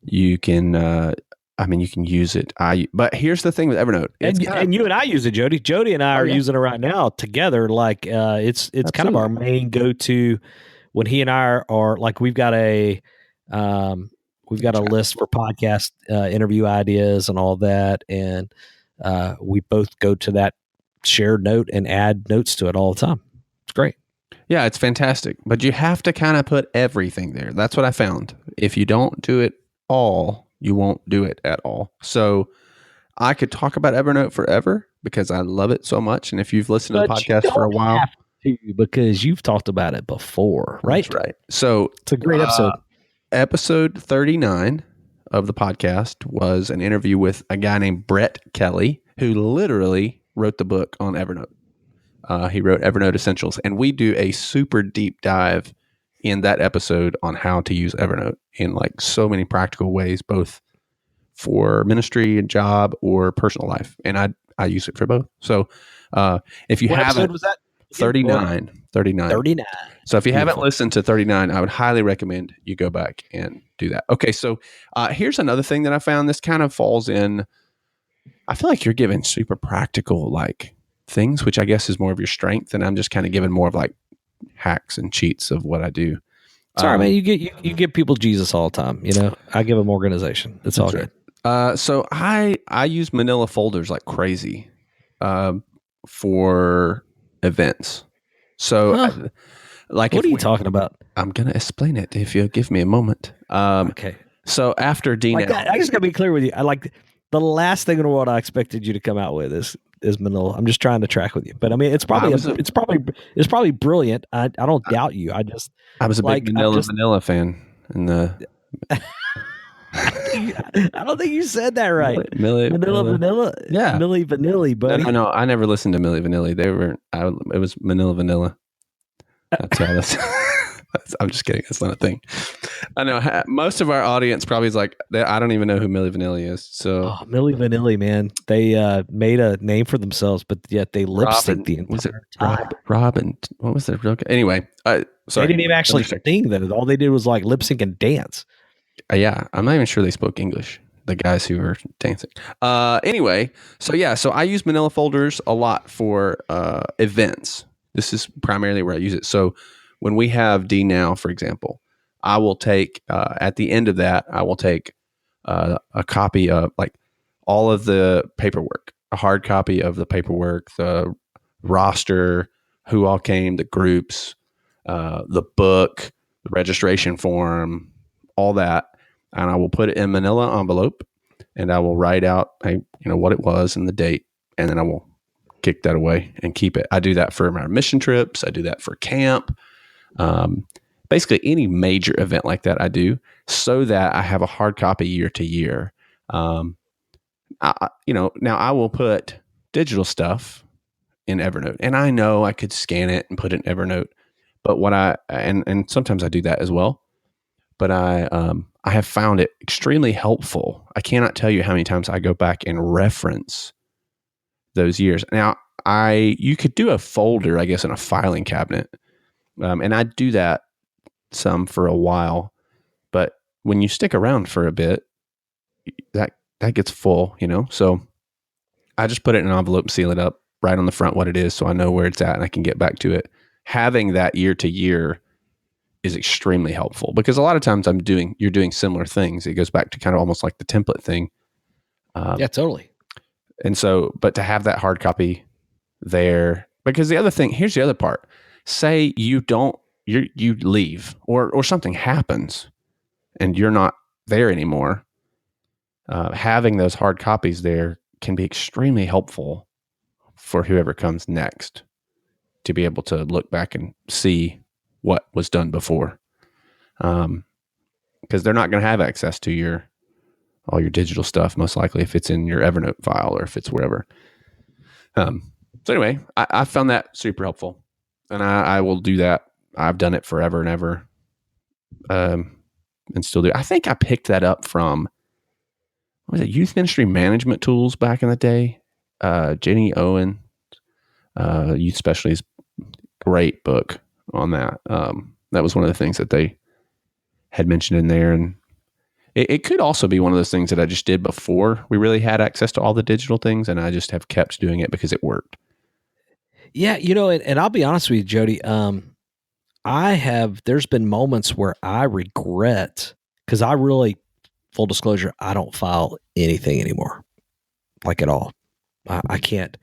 You can I mean, you can use it. But here's the thing with Evernote. And you and I use it, Jody. Jody and I are using it right now together. Like it's kind of our main go-to when he and I are like we've got a list for podcast interview ideas and all that, and we both go to that shared note and add notes to it all the time. It's great. Yeah, it's fantastic. But you have to kind of put everything there. That's what I found. If you don't do it all, you won't do it at all. So I could talk about Evernote forever because I love it so much. And if you've listened to the podcast for a while, because you've talked about it before, right? That's right. So it's a great episode. Episode 39 of the podcast was an interview with a guy named Brett Kelly, who literally wrote the book on Evernote. He wrote Evernote Essentials, and we do a super deep dive in that episode on how to use Evernote in like so many practical ways, both for ministry and job or personal life. And I use it for both. So if you haven't, episode was that? 39. So if you haven't listened to 39, I would highly recommend you go back and do that. Okay. So here's another thing that I found. This kind of falls in, I feel like you're giving super practical, like things, which I guess is more of your strength. And I'm just kind of giving more of like hacks and cheats of what I do. Sorry, man. You give people Jesus all the time. You know, I give them organization. It's all good. So I use manila folders like crazy for events. So like, what are you talking about? I'm going to explain it if you'll give me a moment. Okay. So after D-Now, I just got to be clear with you. I like the last thing in the world I expected you to come out with is manila. I'm just trying to track with you, but I mean, it's probably brilliant. I don't doubt you. I was a big vanilla fan in the. I don't think you said that right. Manila Vanilla. Yeah. Milli Vanilli, buddy. No, I never listened to Milli Vanilli. It was Manila Vanilla. That's how that's. I'm just kidding. That's not a thing. I know most of our audience probably is like, I don't even know who Milli Vanilli is. So Milli Vanilli, man, they made a name for themselves, but yet they lip synced the entire time. Robin, what was their real? Anyway, sorry, they didn't even actually sing that. All they did was like lip sync and dance. Yeah, I'm not even sure they spoke English, the guys who were dancing. Anyway, so I use manila folders a lot for events. This is primarily where I use it. So when we have D-Now, for example, I will take, at the end of that, I will take a copy of like all of the paperwork, a hard copy of the paperwork, the roster, who all came, the groups, the book, the registration form, all that. And I will put it in manila envelope and I will write out, what it was and the date. And then I will kick that away and keep it. I do that for my mission trips. I do that for camp. Basically any major event like that I do so that I have a hard copy year to year. Now I will put digital stuff in Evernote, and I know I could scan it and put it in Evernote, but and sometimes I do that as well, but I have found it extremely helpful. I cannot tell you how many times I go back and reference those years. Now you could do a folder, I guess, in a filing cabinet. And I do that some for a while, but when you stick around for a bit, that gets full, So I just put it in an envelope and seal it up, right on the front what it is, so I know where it's at and I can get back to it. Having that year to year is extremely helpful because a lot of times you're doing similar things. It goes back to kind of almost like the template thing. Yeah, totally. And so, but to have that hard copy there, because here's the other part. Say you leave or something happens and you're not there anymore. Having those hard copies there can be extremely helpful for whoever comes next to be able to look back and see what was done before. Because they're not going to have access to all your digital stuff, most likely if it's in your Evernote file or if it's wherever. So anyway, I found that super helpful. And I will do that. I've done it forever and ever, and still do. I think I picked that up from, what was it, Youth Ministry Management Tools back in the day. Jenny Owen, Youth Specialties, great book on that. That was one of the things that they had mentioned in there. And It could also be one of those things that I just did before we really had access to all the digital things, and I just have kept doing it because it worked. Yeah, and I'll be honest with you, Jody. There's been moments where I regret, because I really, full disclosure, I don't file anything anymore, like at all. I can't.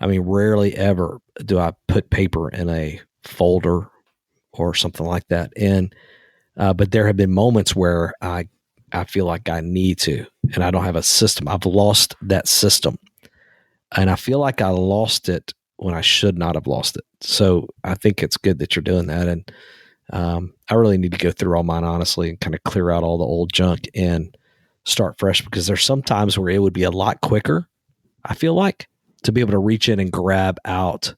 I mean, rarely ever do I put paper in a folder or something like that. And but there have been moments where I feel like I need to, and I don't have a system. I've lost that system, and I feel like I lost it when I should not have lost it. So I think it's good that you're doing that, and I really need to go through all mine honestly and kind of clear out all the old junk and start fresh, because there's some times where it would be a lot quicker, I feel like, to be able to reach in and grab out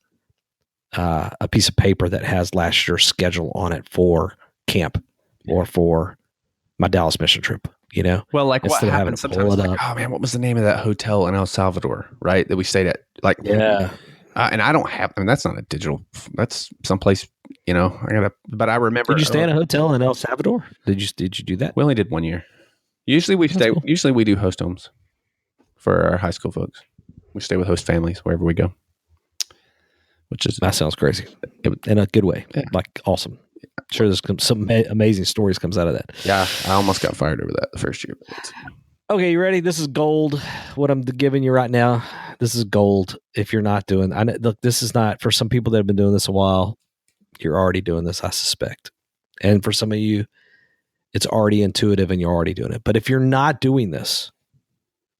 a piece of paper that has last year's schedule on it for camp or for my Dallas mission trip, Well, like what instead of having happens to pull sometimes, it like, up. oh man, what was the name of that hotel in El Salvador, right? That we stayed at, like, Yeah. and I don't have, I mean, that's not a digital, that's someplace, but I remember. Did you stay in a hotel in El Salvador? Did you do that? We only did 1 year. Usually we That's cool. Usually we do host homes for our high school folks. We stay with host families wherever we go, which is, That sounds crazy in a good way. Yeah. Like awesome. Sure, there's some amazing stories comes out of that. yeah, I almost got fired over that the first year. Okay, you ready? This is gold. What I'm giving you right now, this is gold. If you're not doing, look, this is not for some people that have been doing this a while. You're already doing this, I suspect, and for some of you, it's already intuitive and you're already doing it. But if you're not doing this,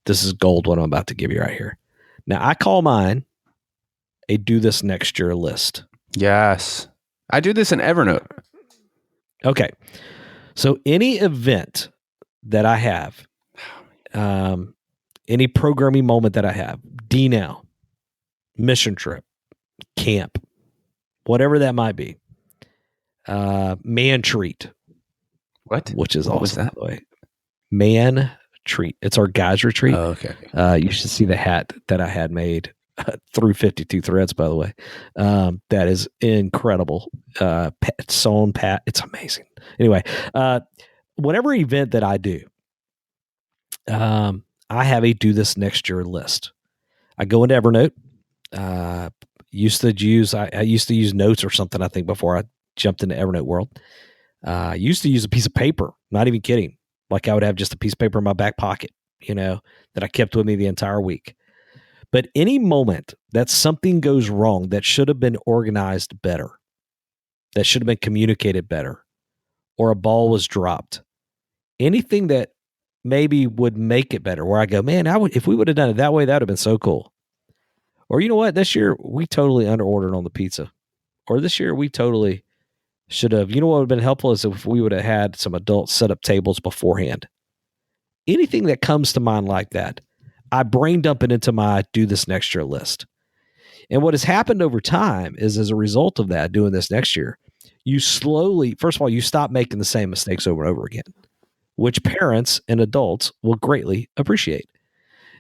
this is gold. What I'm about to give you right here. Now, I call mine a do this next year list. Yes, I do this in Evernote. Okay, so any event that I have, any programming moment that I have, D-Now, mission trip, camp, whatever that might be, man treat. What? Which is what awesome, was that? by the way. Man treat. It's our guys retreat. Oh, okay. You should see the hat that I had made through 52 threads, by the way. That is incredible. Sewn pat. It's amazing. Anyway, whatever event that I do, I have a do this next year list. I go into Evernote. I used to use notes or something, I think, before I jumped into Evernote world. I used to use a piece of paper, not even kidding. Like I would have just a piece of paper in my back pocket, that I kept with me the entire week. But any moment that something goes wrong that should have been organized better, that should have been communicated better, or a ball was dropped, anything that maybe would make it better, where I go, man, if we would have done it that way, that would have been so cool. Or you know what, this year we totally underordered on the pizza. Or this year we totally should have, what would have been helpful is if we would have had some adults set up tables beforehand. Anything that comes to mind like that, I brain dump it into my do this next year list. And what has happened over time is, as a result of that, doing this next year, you slowly, first of all, you stop making the same mistakes over and over again, which parents and adults will greatly appreciate.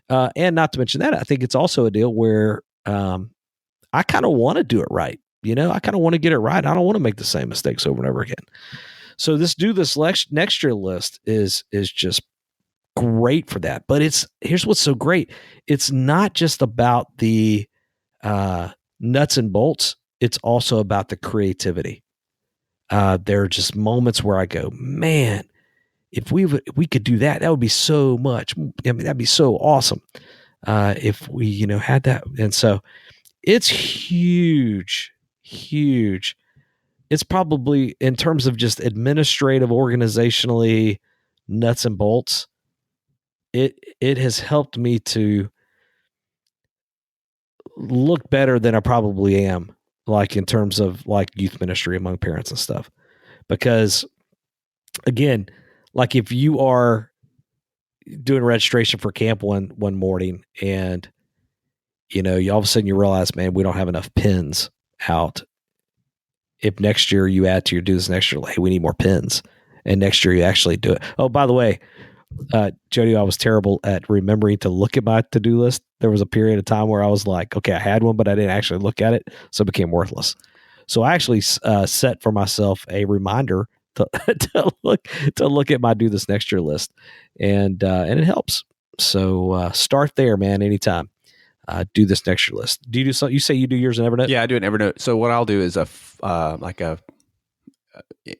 And not to mention that, I think it's also a deal where I kind of want to do it right. I kind of want to get it right. I don't want to make the same mistakes over and over again. So this do this next year list is just great for that. But here's what's so great. It's not just about the nuts and bolts. It's also about the creativity. There are just moments where I go, man, if we could do that, that would be so much. I mean, that'd be so awesome if we, had that. And so it's huge. It's probably, in terms of just administrative, organizationally, nuts and bolts, it has helped me to look better than I probably am, like in terms of like youth ministry among parents and stuff. Because again, like if you are doing registration for camp one morning and you all of a sudden you realize, man, we don't have enough pins out. If next year you add to your do this next year, like, hey, we need more pins, and next year you actually do it. Oh, by the way, Jody, I was terrible at remembering to look at my to-do list. There was a period of time where I was like, okay, I had one, but I didn't actually look at it, so it became worthless. So I actually set for myself a reminder to, to look at my do this next year list, and it helps. So start there, man. Anytime. Do this next year list. Do you do so? You say you do yours in Evernote? Yeah, I do it in Evernote. So what I'll do is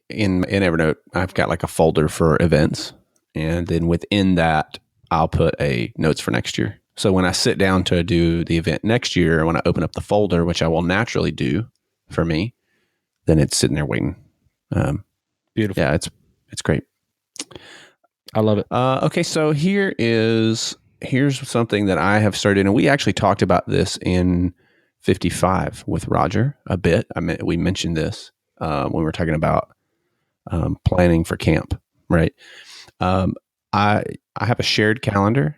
in Evernote, I've got like a folder for events, and then within that, I'll put a notes for next year. So when I sit down to do the event next year, when I open up the folder, which I will naturally do for me, then it's sitting there waiting. Beautiful. Yeah, it's great. I love it. Okay, so here's something that I have started, and we actually talked about this in 55 with Roger a bit. We mentioned this when we were talking about planning for camp, right? I have a shared calendar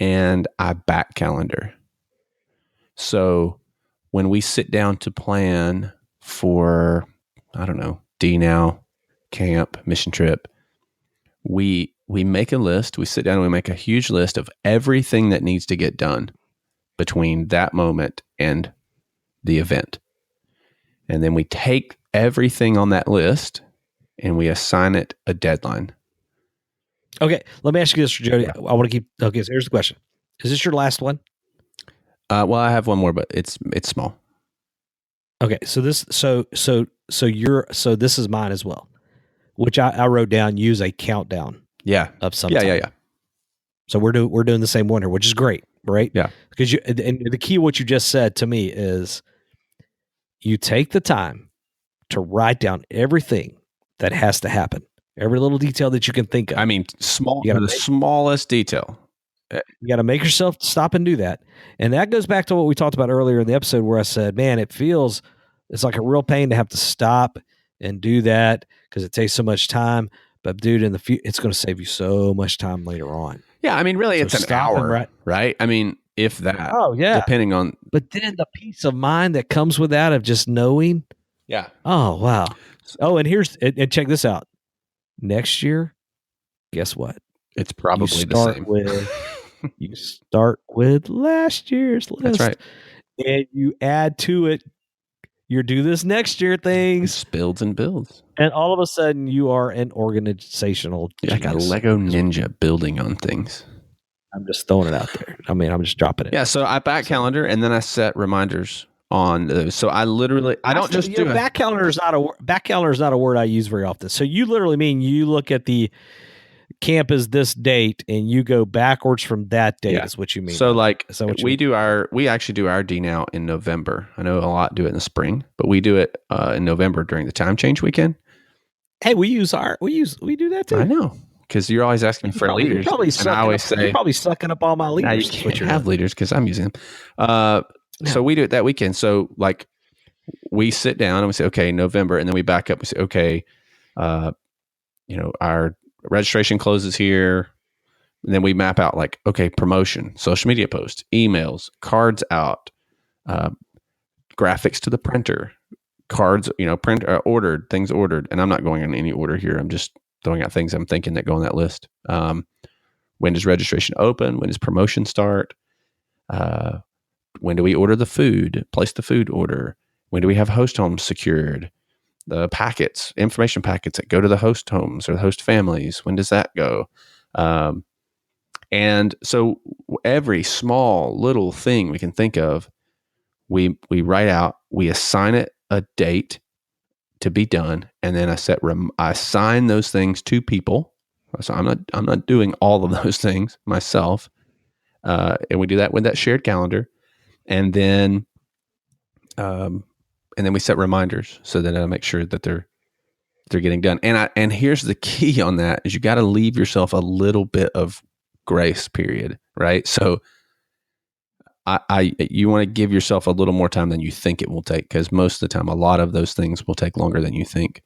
and I back calendar. So when we sit down to plan for, I don't know, D-Now, camp, mission trip, we make a list. We sit down and we make a huge list of everything that needs to get done between that moment and the event. And then we take everything on that list and we assign it a deadline. Okay, let me ask you this, Jody. I want to keep. Okay, so here's the question: is this your last one? Well, I have one more, but it's small. Okay, so this is mine as well, which I wrote down. Use a countdown. Yeah. Of some. Yeah. So we're doing the same one here, which is great, right? Yeah. Because and the key, what you just said to me is, you take the time to write down everything that has to happen, every little detail that you can think of. I mean, smallest detail. You got to make yourself stop and do that. And that goes back to what we talked about earlier in the episode where I said, man, it's like a real pain to have to stop and do that because it takes so much time. But dude, in the future, it's going to save you so much time later on. Yeah. I mean, really, it's an hour, right? I mean, if that. Oh, yeah. Depending on. But then the peace of mind that comes with that of just knowing. Yeah. Oh, wow. Oh, and check this out. Next year, guess what? It's probably the same. You start with last year's list. That's right. And you add to it your do this next year things. It's builds and builds. And all of a sudden you are an organizational like a Lego ninja building on things. I'm just throwing it out there. I mean, I'm just dropping it. Yeah, so I back calendar and then I set reminders on those. So I don't just do back calendar is not a word I use very often. So you literally mean you look at the camp is this date and you go backwards from that date is what you mean. So like we actually do our D-Now in November. I know a lot do it in the spring, but we do it in November during the time change weekend. Hey, we do that too. I know. Because you're always asking for leaders. And I always say, you're probably sucking up all my leaders. You can't have leaders because I'm using them. So we do it that weekend. So like we sit down and we say, okay, November. And then we back up. We say, okay, our registration closes here. And then we map out like, okay, promotion, social media posts, emails, cards out, graphics to the printer, cards, ordered, things ordered. And I'm not going in any order here. I'm just throwing out things I'm thinking that go on that list. When does registration open? When does promotion start? When do we order the food? Place the food order. When do we have host homes secured? The packets, information packets that go to the host homes or the host families. When does that go? And so every small little thing we can think of, we write out, we assign it a date to be done, and then I assign those things to people. So I'm not doing all of those things myself, and we do that with that shared calendar, and then we set reminders so that I make sure that they're getting done. And here's the key on that is you got to leave yourself a little bit of grace period, right? So you want to give yourself a little more time than you think it will take, because most of the time, a lot of those things will take longer than you think.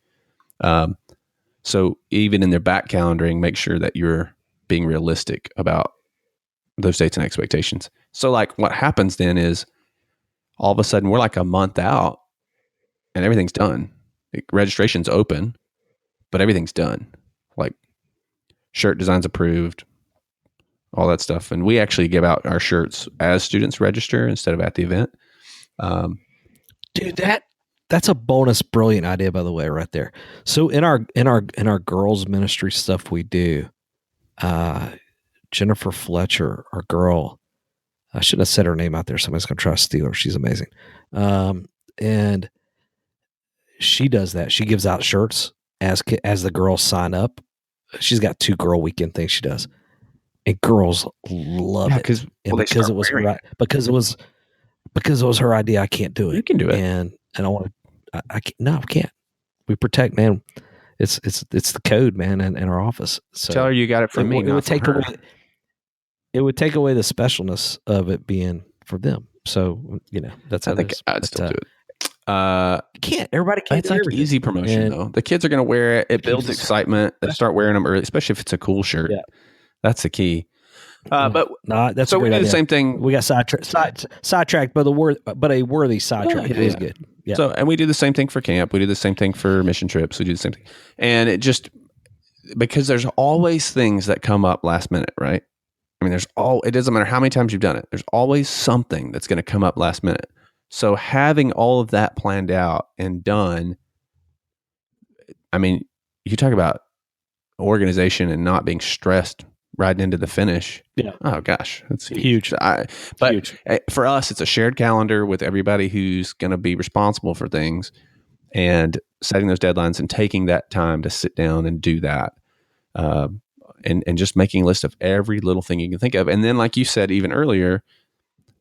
So even in their back calendaring, make sure that you're being realistic about those dates and expectations. So like what happens then is all of a sudden we're like a month out and everything's done. Registration's open, but everything's done. Like shirt designs approved, all that stuff. And we actually give out our shirts as students register instead of at the event. Dude, That's a bonus, brilliant idea, by the way, right there. So in our girls ministry stuff we do, Jennifer Fletcher, our girl, I shouldn't have said her name out there. Somebody's gonna try to steal her. She's amazing, and she does that. She gives out shirts as the girls sign up. She's got 2 girl weekend things she does, and girls love it. Because Because it was her idea. I can't do it. You can do it, and I want. I can't. No, I can't. We protect, man. It's the code, man, in our office. So tell her you got it from me. It would take away. It would take away the specialness of it being for them. So that's how I think I'd still do it. You can't. Everybody can't. It's like easy promotion though. The kids are going to wear it. It builds excitement. They start wearing them early, especially if it's a cool shirt. Yeah. That's the key. But that's so a great we do idea. the same thing. We got sidetracked, but a worthy sidetrack. It is good. Yeah. So, and we do the same thing for camp. We do the same thing for mission trips. We do the same thing, and it just because there's always things that come up last minute, right? I mean, it doesn't matter how many times you've done it. There's always something that's going to come up last minute. So having all of that planned out and done, I mean, you talk about organization and not being stressed riding into the finish. Yeah. Oh gosh, that's huge. Huge. For us, it's a shared calendar with everybody who's going to be responsible for things, and setting those deadlines and taking that time to sit down and do that, and just making a list of every little thing you can think of. And then, like you said even earlier,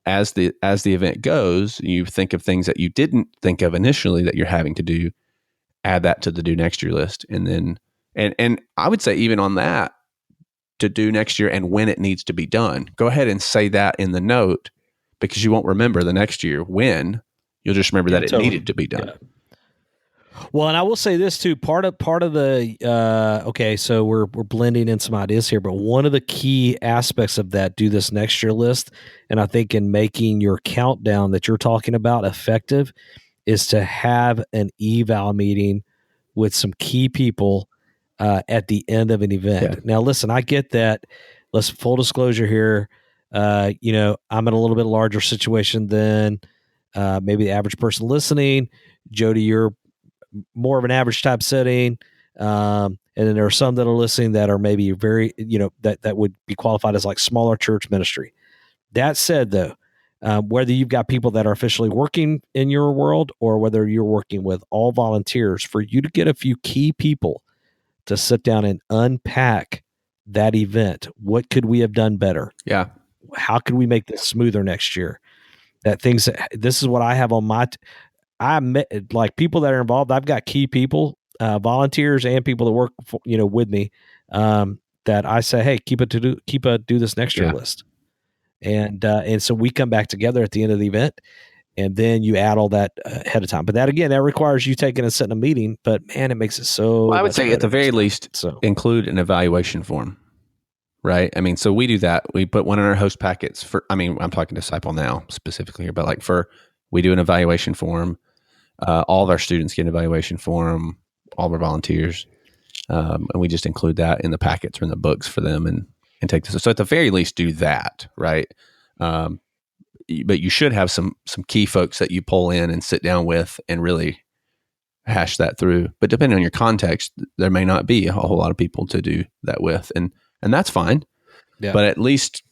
as the event goes, you think of things that you didn't think of initially that you're having to do. Add that to the do next year list, and then and I would say even on that, to do next year and when it needs to be done. Go ahead and say that in the note, because you won't remember the next year when. You'll just remember that it needed to be done. Yeah. Well, and I will say this too. Part of the okay, so we're blending in some ideas here, but one of the key aspects of that do this next year list, and I think in making your countdown that you're talking about effective, is to have an eval meeting with some key people at the end of an event. Yeah. Now, listen, I get that. Let's full disclosure here. I'm in a little bit larger situation than maybe the average person listening. Jody, you're more of an average type setting. And then there are some that are listening that are maybe very, that would be qualified as like smaller church ministry. That said, though, whether you've got people that are officially working in your world or whether you're working with all volunteers, for you to get a few key people to sit down and unpack that event. What could we have done better? Yeah. How could we make this smoother next year? This is what I have on my, I met like people that are involved. I've got key people, volunteers and people that work, with me, that I say, hey, keep a do this next year list. And so we come back together at the end of the event, and then you add all that ahead of time. But that, again, that requires you taking and setting a meeting. But, man, it makes it so I would say at the very least, include an evaluation form, right? I mean, so we do that. We put one in our host packets I'm talking Disciple now specifically here, but we do an evaluation form. All of our students get an evaluation form, all of our volunteers. And we just include that in the packets or in the books for them and take this. So at the very least, do that, right? But you should have some key folks that you pull in and sit down with and really hash that through. But depending on your context, there may not be a whole lot of people to do that with, and that's fine. Yeah. But at least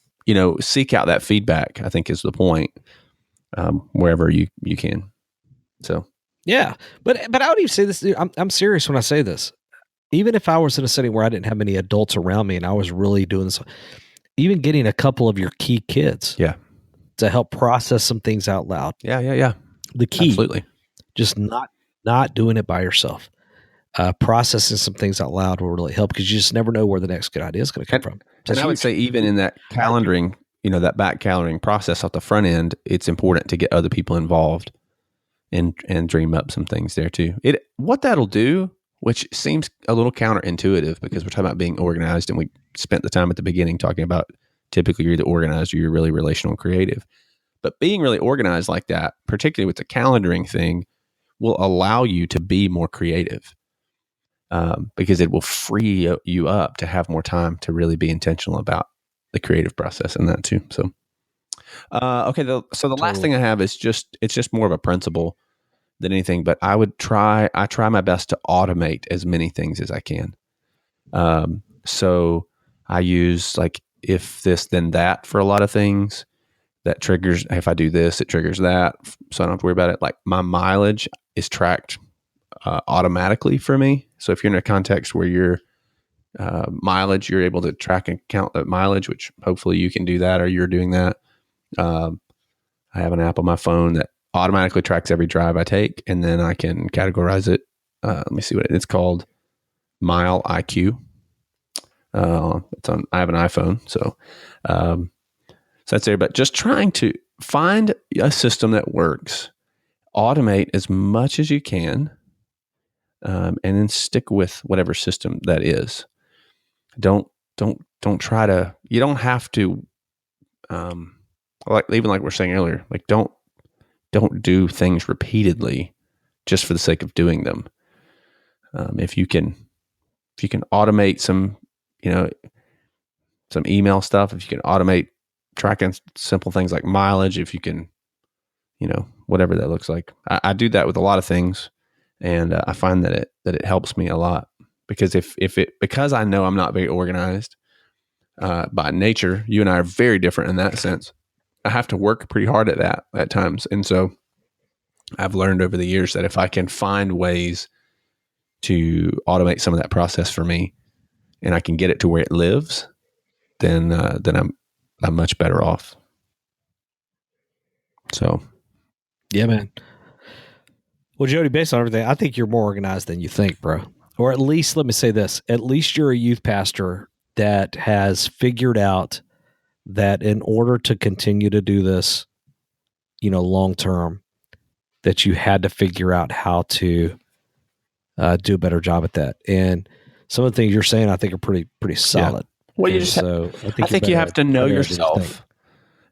seek out that feedback, I think, is the point, wherever you can. So yeah, but I would even say this. I'm serious when I say this. Even if I was in a setting where I didn't have many adults around me and I was really doing this, even getting a couple of your key kids. Yeah. To help process some things out loud. Yeah. The key, absolutely, just not doing it by yourself. Processing some things out loud will really help, because you just never know where the next good idea is going to come from. And I would say even in that calendaring, that back calendaring process off the front end, it's important to get other people involved and dream up some things there too. What that'll do, which seems a little counterintuitive because we're talking about being organized, and we spent the time at the beginning talking about typically you're either organized or you're really relational and creative. But being really organized like that, particularly with the calendaring thing, will allow you to be more creative, because it will free you up to have more time to really be intentional about the creative process and that too. So, okay. So the last thing I have is it's just more of a principle. than anything. But I try my best to automate as many things as I can. So I use like if this, then that for a lot of things that triggers. If I do this, it triggers that. So I don't have to worry about it. Like my mileage is tracked automatically for me. So if you're in a context where your mileage, you're able to track and count that mileage, which hopefully you can do that or you're doing that. I have an app on my phone that automatically tracks every drive I take, and then I can categorize it. Let me see what it's called. Mile IQ. It's on. I have an iPhone, so that's there. But just trying to find a system that works, automate as much as you can, and then stick with whatever system that is. Don't try to. You don't have to. Like we're saying earlier, like don't do things repeatedly just for the sake of doing them. If you can automate some email stuff, if you can automate tracking simple things like mileage, if you can, whatever that looks like. I do that with a lot of things, and I find that it helps me a lot because because I know I'm not very organized by nature. You and I are very different in that sense. I have to work pretty hard at that at times. And so I've learned over the years that if I can find ways to automate some of that process for me and I can get it to where it lives, then I'm much better off. So, yeah, man. Well, Jody, based on everything, I think you're more organized than you think, bro. Or at least, let me say this, at least you're a youth pastor that has figured out that in order to continue to do this, long term, that you had to figure out how to do a better job at that. And some of the things you're saying, I think, are pretty solid. Yeah. Well, I think you have to know yourself.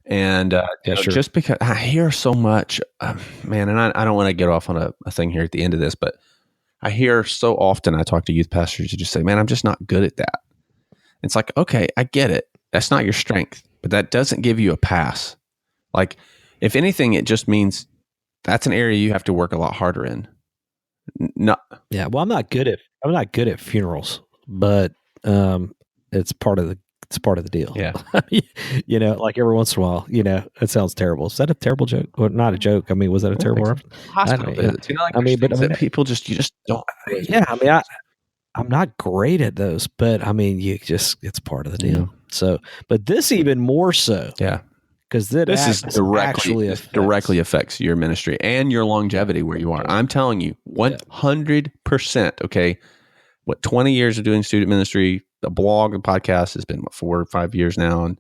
And sure. Just because I hear so much, man, and I don't want to get off on a thing here at the end of this, but I hear so often, I talk to youth pastors who just say, man, I'm just not good at that. It's like, okay, I get it. That's not your strength, but that doesn't give you a pass. Like, if anything, it just means that's an area you have to work a lot harder in. No. Yeah. Well, I'm not good at funerals, but it's part of the deal. Yeah. Like every once in a while, it sounds terrible. Is that a terrible joke? Or not a joke? I mean, was that a terrible reference? Hospital visits. That people just, you just don't. Yeah. I mean, I'm not great at those, but I mean, it's part of the deal. Mm-hmm. So, but this even more so. Yeah. Because this is directly affects your ministry and your longevity where you are. I'm telling you, 100%. Okay. 20 years of doing student ministry, the blog and podcast has been 4 or 5 years now, and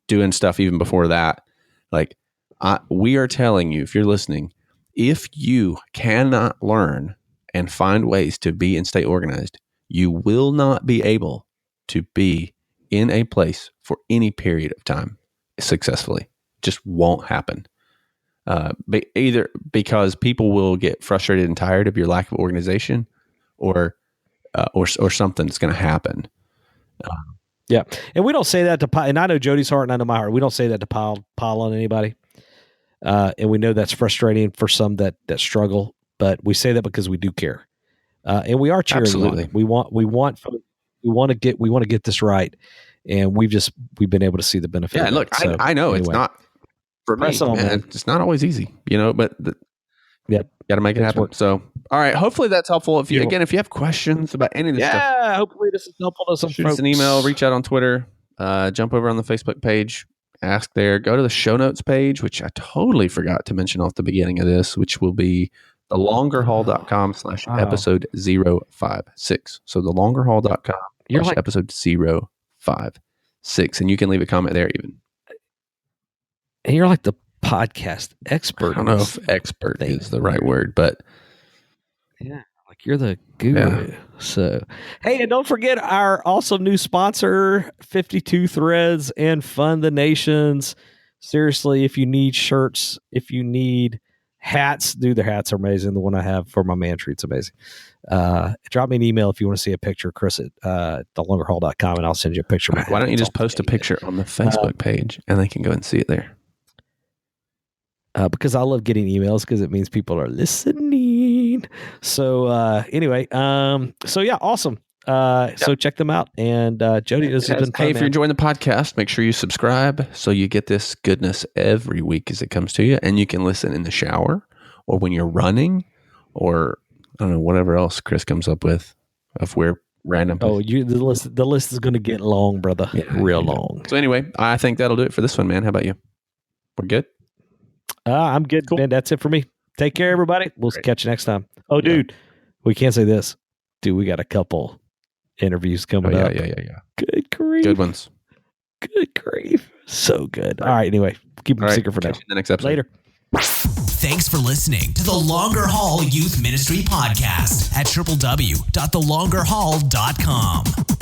doing stuff even before that. Like, we are telling you, if you're listening, if you cannot learn and find ways to be and stay organized, you will not be able to be in a place for any period of time successfully. Just won't happen. Either because people will get frustrated and tired of your lack of organization, or something's going to happen. Yeah, and we don't say that to pile. And I know Jody's heart, and I know my heart. We don't say that to pile on anybody. And we know that's frustrating for some that struggle, but we say that because we do care, and we are cheering. Absolutely. On. We want to get this right, and we've been able to see the benefit. Yeah, look, so, I know anyway. It's not for me. It's not always easy, but got to make it happen. Work. So, all right. Hopefully that's helpful. If you have questions about any of this stuff, hopefully this is helpful to some shoot folks. Us an email, reach out on Twitter, jump over on the Facebook page, ask there. Go to the show notes page, which I totally forgot to mention off the beginning of this, which will be thelongerhaul.com/episode 056. So thelongerhaul.com/episode 056, and you can leave a comment there even. And you're like the podcast expert. I don't know if expert is the right word, but yeah, like you're the guru. Yeah. So, hey, and don't forget our awesome new sponsor, 52 Threads and Fund the Nations. Seriously, if you need shirts, if you need hats, dude, their hats are amazing. The one I have for my man treat's amazing. Drop me an email if you want to see a picture, Chris at thelongerhaul.com, and I'll send you a picture. Why don't you just post a picture on the Facebook page and they can go and see it there? because I love getting emails because it means people are listening. So anyway, so yeah, awesome. So check them out. And Jody, this has been fun, Hey, if man. you're enjoying the podcast, make sure you subscribe so you get this goodness every week as it comes to you. And you can listen in the shower or when you're running or I don't know, whatever else Chris comes up with if we're random. Oh, the list is going to get long, brother. Yeah, Real long. So anyway, I think that'll do it for this one, man. How about you? We're good? I'm good, man. That's it for me. Take care, everybody. We'll catch you next time. Oh, dude, we can't say this. Dude, we got a couple interviews coming up. Yeah. Good grief. Good ones. Good grief. So good. All right. Anyway, keep them secret for now. Catch you in the next episode. Later. Thanks for listening to the Longer Haul Youth Ministry Podcast at www.thelongerhaul.com.